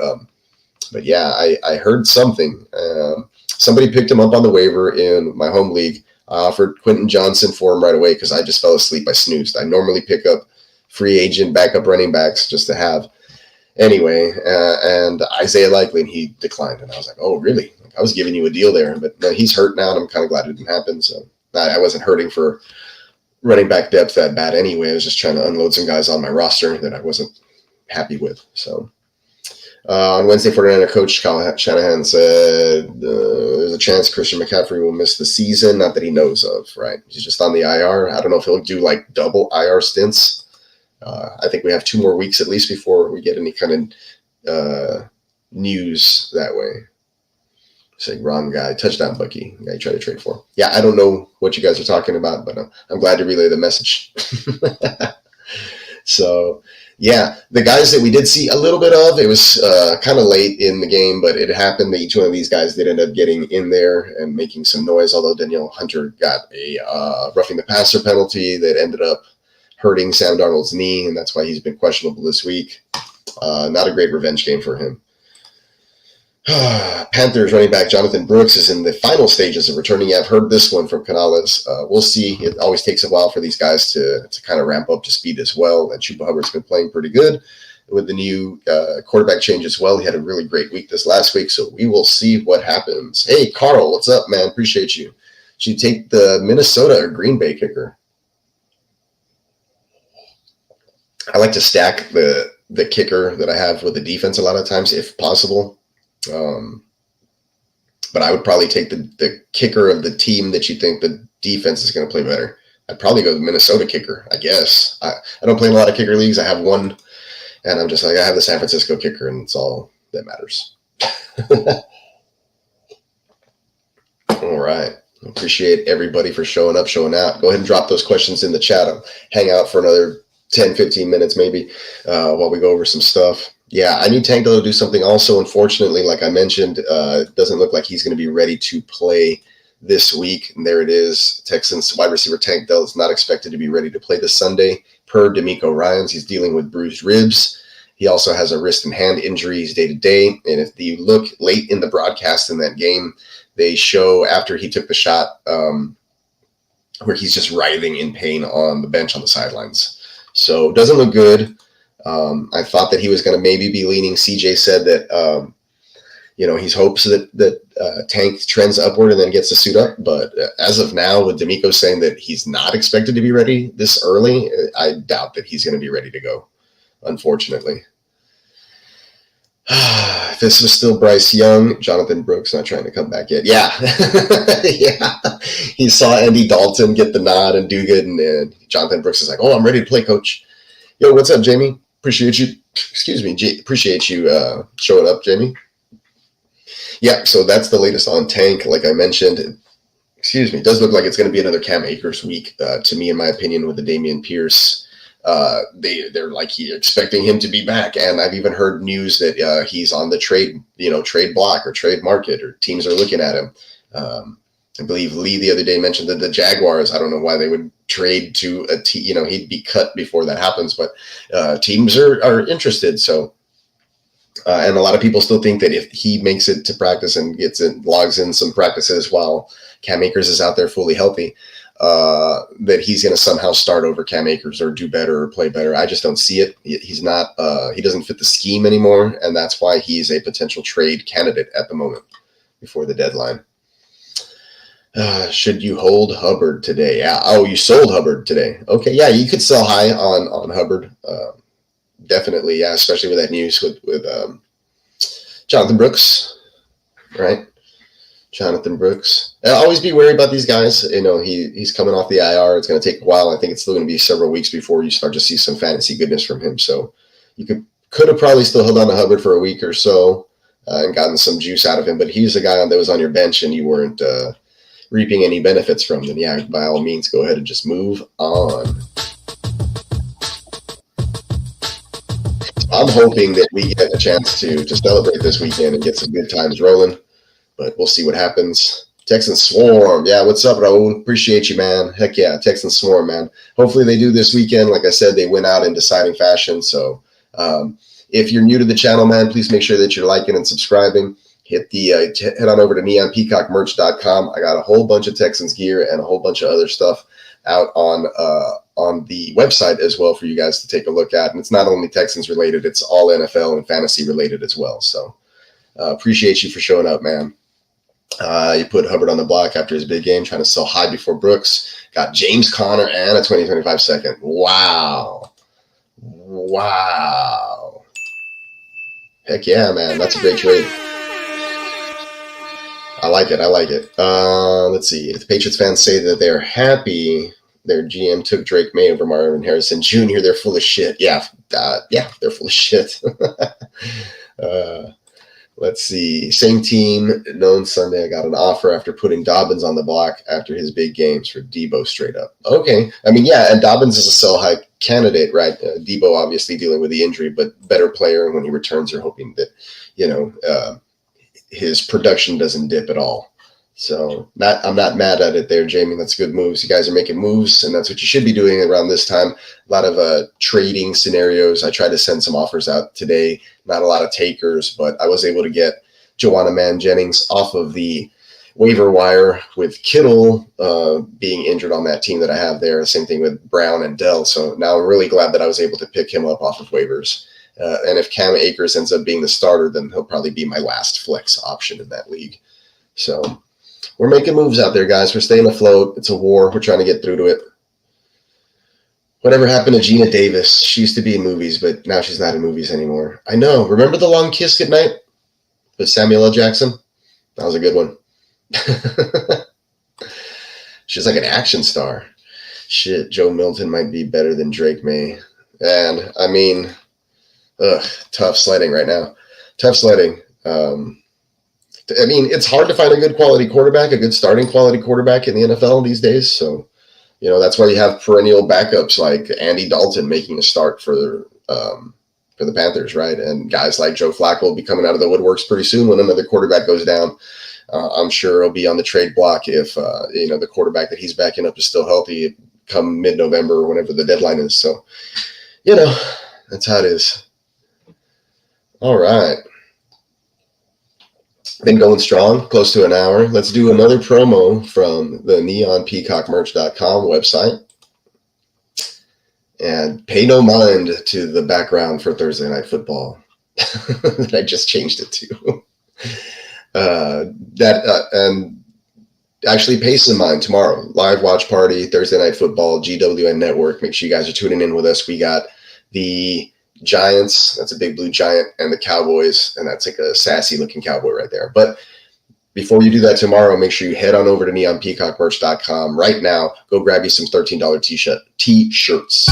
yeah, I heard something. Somebody picked him up on the waiver in my home league. I offered Quentin Johnson for him right away because I just fell asleep. I snoozed. I normally pick up free agent backup running backs just to have. Anyway, and Isaiah Likely, and he declined. And I was like, oh, really? I was giving you a deal there. But no, he's hurt now, and I'm kind of glad it didn't happen. So I wasn't hurting for running back depth that bad anyway. I was just trying to unload some guys on my roster that I wasn't happy with. So on Wednesday, 49er coach Kyle Shanahan said there's a chance Christian McCaffrey will miss the season. Not that he knows of, right? He's just on the IR. I don't know if he'll do like double IR stints. I think we have 2 more weeks at least before we get any kind of news that way. Saying wrong guy, touchdown Bucky, guy you tried to trade for. Yeah, I don't know what you guys are talking about, but I'm glad to relay the message. So, yeah, the guys that we did see a little bit of, it was kind of late in the game, but it happened that each one of these guys did end up getting in there and making some noise, although Danielle Hunter got a roughing the passer penalty that ended up hurting Sam Darnold's knee, and that's why he's been questionable this week. Not a great revenge game for him. Panthers running back Jonathan Brooks is in the final stages of returning. I've heard this one from Canales. We'll see. It always takes a while for these guys to kind of ramp up to speed as well. And Chuba Hubbard's been playing pretty good with the new quarterback change as well. He had a really great week this last week, so we will see what happens. Hey, Carl, what's up, man? Appreciate you. Should you take the Minnesota or Green Bay kicker? I like to stack the kicker that I have with the defense a lot of times, if possible. But I would probably take the kicker of the team that you think the defense is going to play better. I'd probably go the Minnesota kicker, I guess. I don't play in a lot of kicker leagues. I have one, and I'm just like, I have the San Francisco kicker, and it's all that matters. All right. Appreciate everybody for showing up, showing out. Go ahead and drop those questions in the chat. I'll hang out for another 10, 15 minutes maybe while we go over some stuff. Yeah, I need Tank Dell to do something also. Unfortunately, like I mentioned, it doesn't look like he's going to be ready to play this week. And there it is. Texans wide receiver Tank Dell is not expected to be ready to play this Sunday. Per D'Amico Ryans, he's dealing with bruised ribs. He also has a wrist and hand injuries day to day. And if you look late in the broadcast in that game, they show after he took the shot where he's just writhing in pain on the bench on the sidelines. So doesn't look good. I thought that he was going to maybe be leaning. CJ said that, he hopes that Tank trends upward and then gets the suit up. But as of now, with D'Amico saying that he's not expected to be ready this early, I doubt that he's going to be ready to go, unfortunately. If this was still Bryce Young, Jonathan Brooks not trying to come back yet. Yeah. Yeah. He saw Andy Dalton get the nod and do good. And Jonathan Brooks is like, oh, I'm ready to play, coach. Yo, what's up, Jamie? Appreciate you. Appreciate you showing up, Jamie. Yeah, so that's the latest on Tank. Like I mentioned, it does look like it's going to be another Cam Akers week, to me, in my opinion, with the Dameon Pierce. They're like expecting him to be back, and I've even heard news that he's on the trade block or trade market, or teams are looking at him. I believe Lee the other day mentioned that the Jaguars, I don't know why they would trade to a team, he'd be cut before that happens, but teams are interested. So, and a lot of people still think that if he makes it to practice and logs in some practices while Cam Akers is out there fully healthy, that he's going to somehow start over Cam Akers or do better or play better. I just don't see it. He's not, he doesn't fit the scheme anymore. And that's why he's a potential trade candidate at the moment before the deadline. Should you hold Hubbard today? Yeah. Oh, you sold Hubbard today. Okay. Yeah. You could sell high on Hubbard. Definitely. Yeah. Especially with that news with Jonathan Brooks, right? Jonathan Brooks. Always be wary about these guys. He's coming off the IR. It's going to take a while. I think it's still going to be several weeks before you start to see some fantasy goodness from him. So you could have probably still held on to Hubbard for a week or so and gotten some juice out of him. But he's a guy that was on your bench and you weren't reaping any benefits from. Then yeah, by all means, go ahead and just move on. I'm hoping that we get a chance to celebrate this weekend and get some good times rolling. but we'll see what happens. Texans Swarm. Yeah, what's up, Raul? Appreciate you, man. Heck yeah, Texans Swarm, man. Hopefully they do this weekend. Like I said, they went out in deciding fashion. So if you're new to the channel, man, please make sure that you're liking and subscribing. Head on over to neonpeacockmerch.com. I got a whole bunch of Texans gear and a whole bunch of other stuff out on the website as well for you guys to take a look at. And it's not only Texans related, it's all NFL and fantasy related as well. So appreciate you for showing up, man. You put Hubbard on the block after his big game, trying to sell high before Brooks. Got James Conner and a 2025 second. Wow. Heck yeah, man. That's a great trade. I like it. Let's see. If the Patriots fans say that they're happy their GM took Drake May over Marvin Harrison Jr., they're full of shit. Yeah, they're full of shit. Let's see. Same team, known Sunday. I got an offer after putting Dobbins on the block after his big games for Debo straight up. Okay. I mean, yeah, and Dobbins is a sell-high candidate, right? Debo obviously dealing with the injury, but better player. And when he returns, you're hoping that, his production doesn't dip at all. So I'm not mad at it there, Jamie. That's good moves. You guys are making moves, and that's what you should be doing around this time. A lot of trading scenarios. I tried to send some offers out today. Not a lot of takers, but I was able to get Joanna Man-Jennings off of the waiver wire with Kittle being injured on that team that I have there. Same thing with Brown and Dell. So now I'm really glad that I was able to pick him up off of waivers. And if Cam Akers ends up being the starter, then he'll probably be my last flex option in that league. So we're making moves out there, guys. We're staying afloat. It's a war. We're trying to get through to it. Whatever happened to Gina Davis? She used to be in movies, but now she's not in movies anymore. I know. Remember The Long Kiss Goodnight with Samuel L. Jackson? That was a good one. She's like an action star. Shit, Joe Milton might be better than Drake May. And, I mean, tough sledding right now. Tough sledding. I mean, it's hard to find a good quality quarterback, a good starting quality quarterback in the NFL these days. So, that's why you have perennial backups like Andy Dalton making a start for the Panthers, right? And guys like Joe Flacco will be coming out of the woodworks pretty soon when another quarterback goes down. I'm sure he'll be on the trade block if, the quarterback that he's backing up is still healthy come mid-November or whenever the deadline is. So, that's how it is. All right. Been going strong, close to an hour. Let's do another promo from the neonpeacockmerch.com website. And pay no mind to the background for Thursday Night Football that I just changed it to. And actually pay some mind tomorrow. Live watch party, Thursday Night Football, GWN Network. Make sure you guys are tuning in with us. We got the Giants, that's a big blue giant, and the Cowboys, and that's like a sassy looking cowboy right there. But before you do that tomorrow, make sure you head on over to neonpeacockmerch.com right now. Go grab you some $13 t-shirts.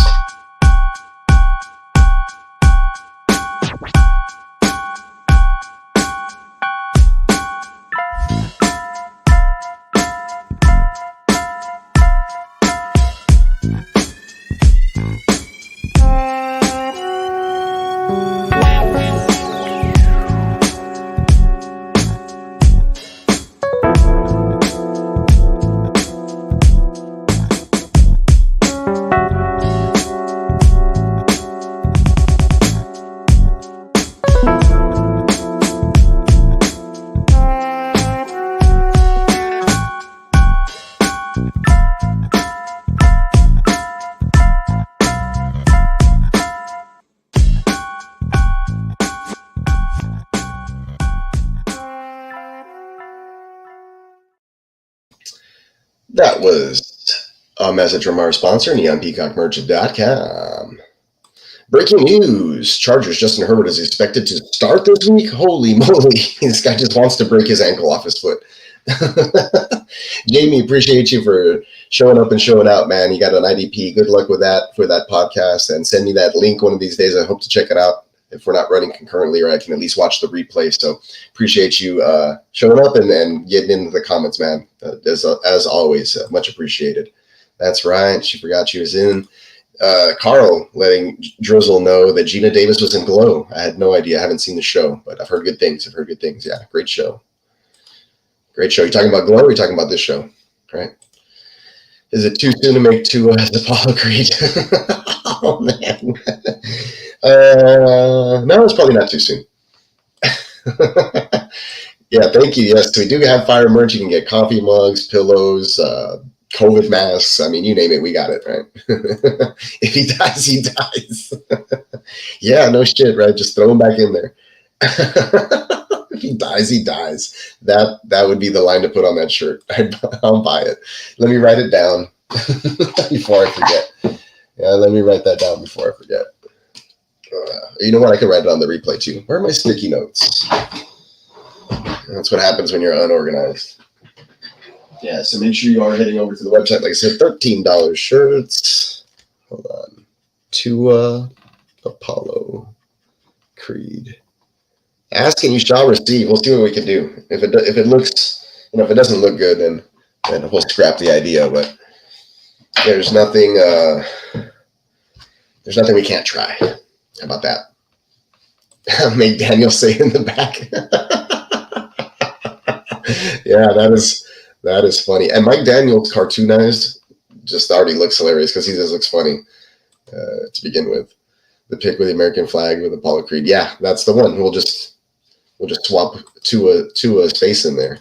That was a message from our sponsor, neonpeacockmerch.com. Breaking news. Chargers Justin Herbert is expected to start this week. Holy moly. This guy just wants to break his ankle off his foot. Jamie, appreciate you for showing up and showing out, man. You got an IDP. Good luck with that for that podcast. And send me that link one of these days. I hope to check it out if we're not running concurrently, or I can at least watch the replay. So appreciate you showing up and getting into the comments, man. As always, much appreciated. That's right. She forgot she was in. Carl letting Drizzle know that Gina Davis was in Glow. I had no idea. I haven't seen the show, but I've heard good things. Yeah, great show. Great show. You talking about Glow or are you talking about this show? Right? Is it too soon to make Tua the Apollo Creed? Oh, man. No, it's probably not too soon. Yeah, thank you. Yes, we do have fire merch. You can get coffee mugs, pillows, COVID masks. I mean, you name it, we got it, right? If he dies, he dies. Yeah, no shit, right? Just throw him back in there. If he dies, he dies. That would be the line to put on that shirt. I'll buy it. Let me write it down before I forget. Yeah, let me write that down before I forget. You know what? I can write it on the replay too. Where are my sticky notes? That's what happens when you're unorganized. Yeah, so make sure you are heading over to the website. Like I said, $13 shirts. Hold on. Tua Apollo Creed. Ask and you shall receive. We'll see what we can do. If it looks, if it doesn't look good, then we'll scrap the idea. But there's nothing we can't try. How about that? Make Daniel say in the back. Yeah, that is funny. And Mike Daniels cartoonized just already looks hilarious because he just looks funny to begin with. The pic with the American flag with Apollo Creed. Yeah, that's the one. We'll just swap Tua's face in there.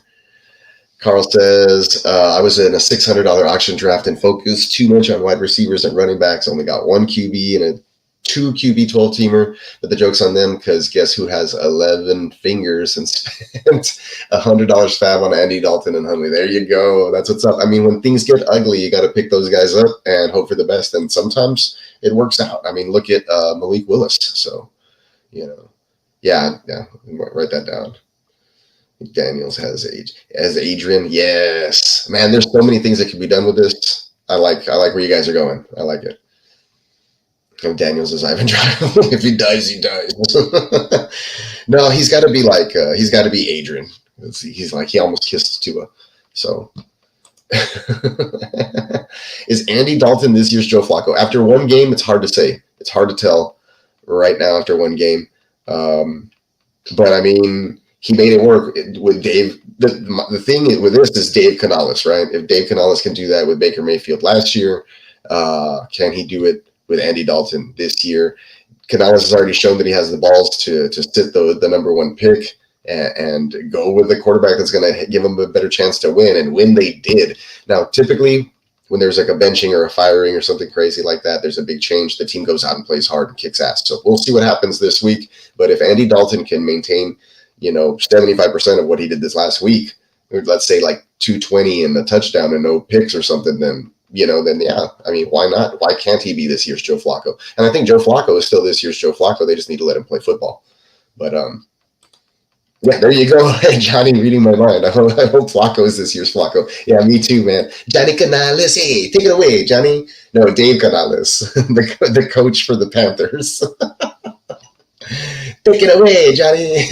Carl says, I was in a $600 auction draft and focused too much on wide receivers and running backs. Only got one QB and a 2 QB 12-teamer, but the joke's on them because guess who has 11 fingers and spent $100 fab on Andy Dalton and Hundley. There you go. That's what's up. I mean, when things get ugly, you got to pick those guys up and hope for the best. And sometimes it works out. I mean, look at Malik Willis. So, yeah, write that down. Daniels has Adrian. Yes, man. There's so many things that can be done with this. I like where you guys are going. I like it. Daniels is Ivan Drago. If he dies, he dies. No, he's got to be Adrian. He's like he almost kissed Tua. So, is Andy Dalton this year's Joe Flacco? After one game, it's hard to say. It's hard to tell right now after one game. But I mean, he made it work with Dave. The thing with this is Dave Canales, right? If Dave Canales can do that with Baker Mayfield last year, can he do it with Andy Dalton this year? Canales has already shown that he has the balls to sit the number one pick and go with the quarterback that's going to give him a better chance to win. And when they did. Now, typically, when there's like a benching or a firing or something crazy like that, there's a big change. The team goes out and plays hard and kicks ass. So we'll see what happens this week. But if Andy Dalton can maintain, 75% of what he did this last week, let's say like 220 and a touchdown and no picks or something, then yeah, I mean, why not? Why can't he be this year's Joe Flacco? And I think Joe Flacco is still this year's Joe Flacco. They just need to let him play football. But yeah, there you go. Johnny reading my mind. I hope Flacco is this year's Flacco. Yeah, me too, man. Johnny Canales, hey, take it away, Johnny. No, Dave Canales, the coach for the Panthers. Take it away, Johnny.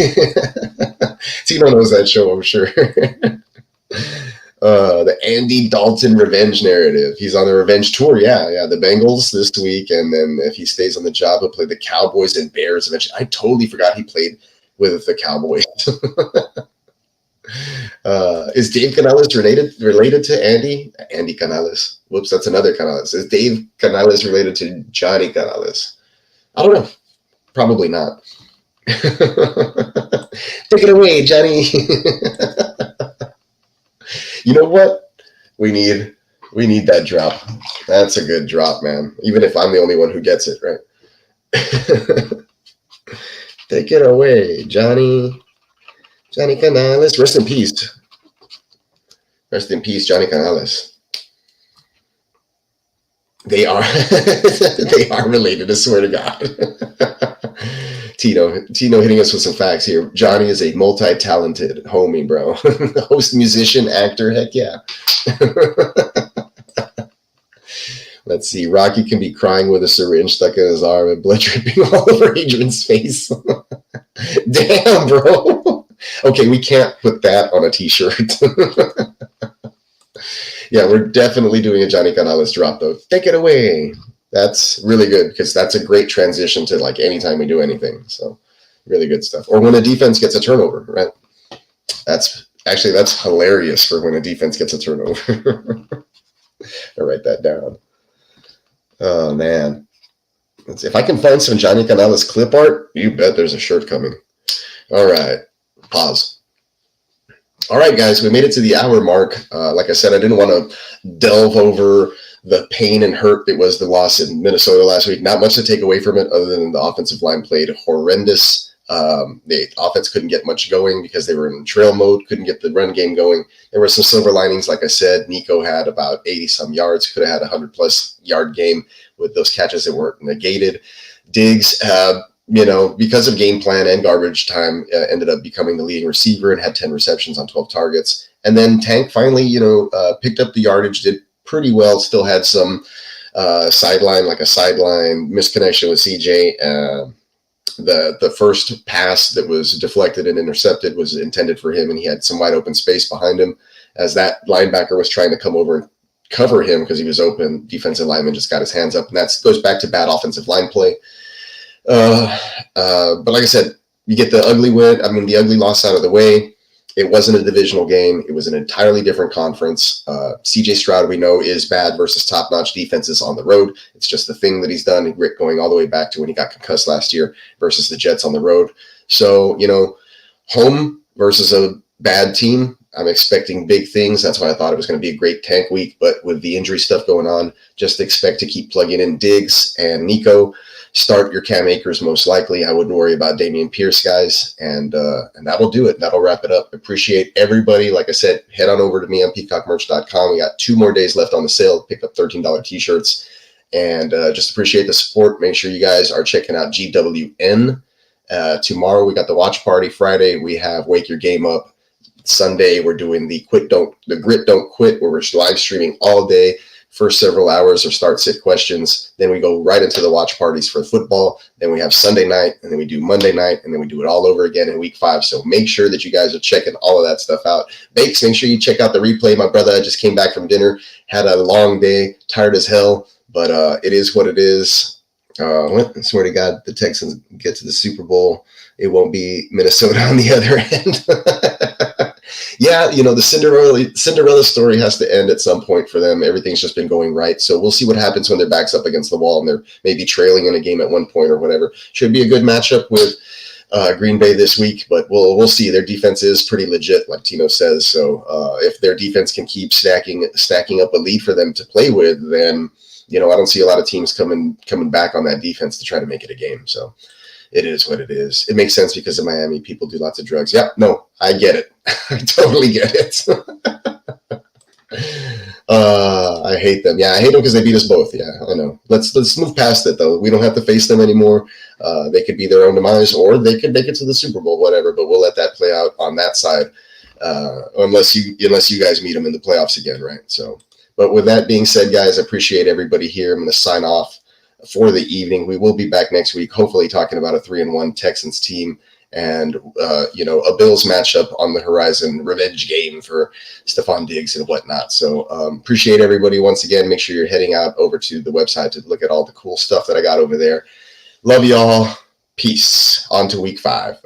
Tino knows that show, I'm sure. The Andy Dalton revenge narrative. He's on the revenge tour. Yeah. The Bengals this week. And then if he stays on the job, he'll play the Cowboys and Bears eventually. I totally forgot he played with the Cowboys. Is Dave Canales related to Andy? Andy Canales. Whoops, that's another Canales. Is Dave Canales related to Johnny Canales? I don't know. Probably not. Take it away, Johnny. You know what? We need that drop. That's a good drop, man. Even if I'm the only one who gets it, right? Take it away, Johnny. Johnny Canales. Rest in peace. Rest in peace, Johnny Canales. They are related, I swear to God. Tino hitting us with some facts here. Johnny is a multi-talented homie, bro. Host, musician, actor, heck yeah. Let's see. Rocky can be crying with a syringe stuck in his arm and blood dripping all over Adrian's face. Damn, bro. Okay, we can't put that on a t-shirt. Yeah, we're definitely doing a Johnny Canales drop, though. Take it away. That's really good because that's a great transition to like anytime we do anything. So really good stuff. Or when a defense gets a turnover, right? That's Actually, that's hilarious for when a defense gets a turnover. I'll write that down. Oh, man. Let's see. If I can find some Johnny Canales clip art, you bet there's a shirt coming. All right. Pause. All right, guys, we made it to the hour mark. Like I said, I didn't want to delve over the pain and hurt that was the loss in Minnesota last week. Not much to take away from it other than the offensive line played horrendous. The offense couldn't get much going because they were in trail mode, couldn't get the run game going. There were some silver linings. Like I said, Nico had about 80-some yards, could have had a 100-plus yard game with those catches that weren't negated. Diggs, because of game plan and garbage time, ended up becoming the leading receiver and had 10 receptions on 12 targets. And then Tank finally, picked up the yardage, did pretty well, still had some sideline misconnection with CJ. The first pass that was deflected and intercepted was intended for him, and he had some wide open space behind him as that linebacker was trying to come over and cover him because he was open. Defensive lineman just got his hands up, and that goes back to bad offensive line play. But like I said, you get the ugly loss out of the way. It wasn't a divisional game. It was an entirely different conference. CJ Stroud, we know, is bad versus top-notch defenses on the road. It's just the thing that he's done, going all the way back to when he got concussed last year versus the Jets on the road. So, home versus a bad team, I'm expecting big things. That's why I thought it was going to be a great Tank week. But with the injury stuff going on, just expect to keep plugging in Diggs and Nico. Start your Cam Akers most likely. I wouldn't worry about Dameon Pierce, guys. And that'll do it. That'll wrap it up. Appreciate everybody. Like I said, head on over to me on peacockmerch.com. We got 2 more days left on the sale. Pick up $13 t-shirts. And just appreciate the support. Make sure you guys are checking out GWN. Tomorrow we got the watch party. Friday we have Wake Your Game Up. Sunday we're doing the Grit Don't Quit, where we're live streaming all day. First several hours are start-sit questions. Then we go right into the watch parties for football. Then we have Sunday night, and then we do Monday night, and then we do it all over again in week 5. So make sure that you guys are checking all of that stuff out. Bakes, make sure you check out the replay. My brother, I just came back from dinner, had a long day, tired as hell, but it is what it is. I swear to God, the Texans get to the Super Bowl. It won't be Minnesota on the other end. Yeah, the Cinderella story has to end at some point for them. Everything's just been going right. So we'll see what happens when their back's up against the wall and they're maybe trailing in a game at one point or whatever. Should be a good matchup with Green Bay this week, but we'll see. Their defense is pretty legit, like Tino says. So if their defense can keep stacking up a lead for them to play with, then I don't see a lot of teams coming back on that defense to try to make it a game. So it is what it is. It makes sense because in Miami, people do lots of drugs. Yeah, no, I get it. I totally get it. I hate them. Yeah, I hate them because they beat us both. Yeah, I know. Let's move past it, though. We don't have to face them anymore. They could be their own demise, or they could make it to the Super Bowl, whatever. But we'll let that play out on that side, unless you guys meet them in the playoffs again, right? So, but with that being said, guys, I appreciate everybody here. I'm going to sign off for the evening. We will be back next week, hopefully talking about a 3-1 Texans team and a Bills matchup on the horizon, revenge game for Stephon Diggs and whatnot. So appreciate everybody once again. Make sure you're heading out over to the website to look at all the cool stuff that I got over there. Love y'all. Peace. On to week 4.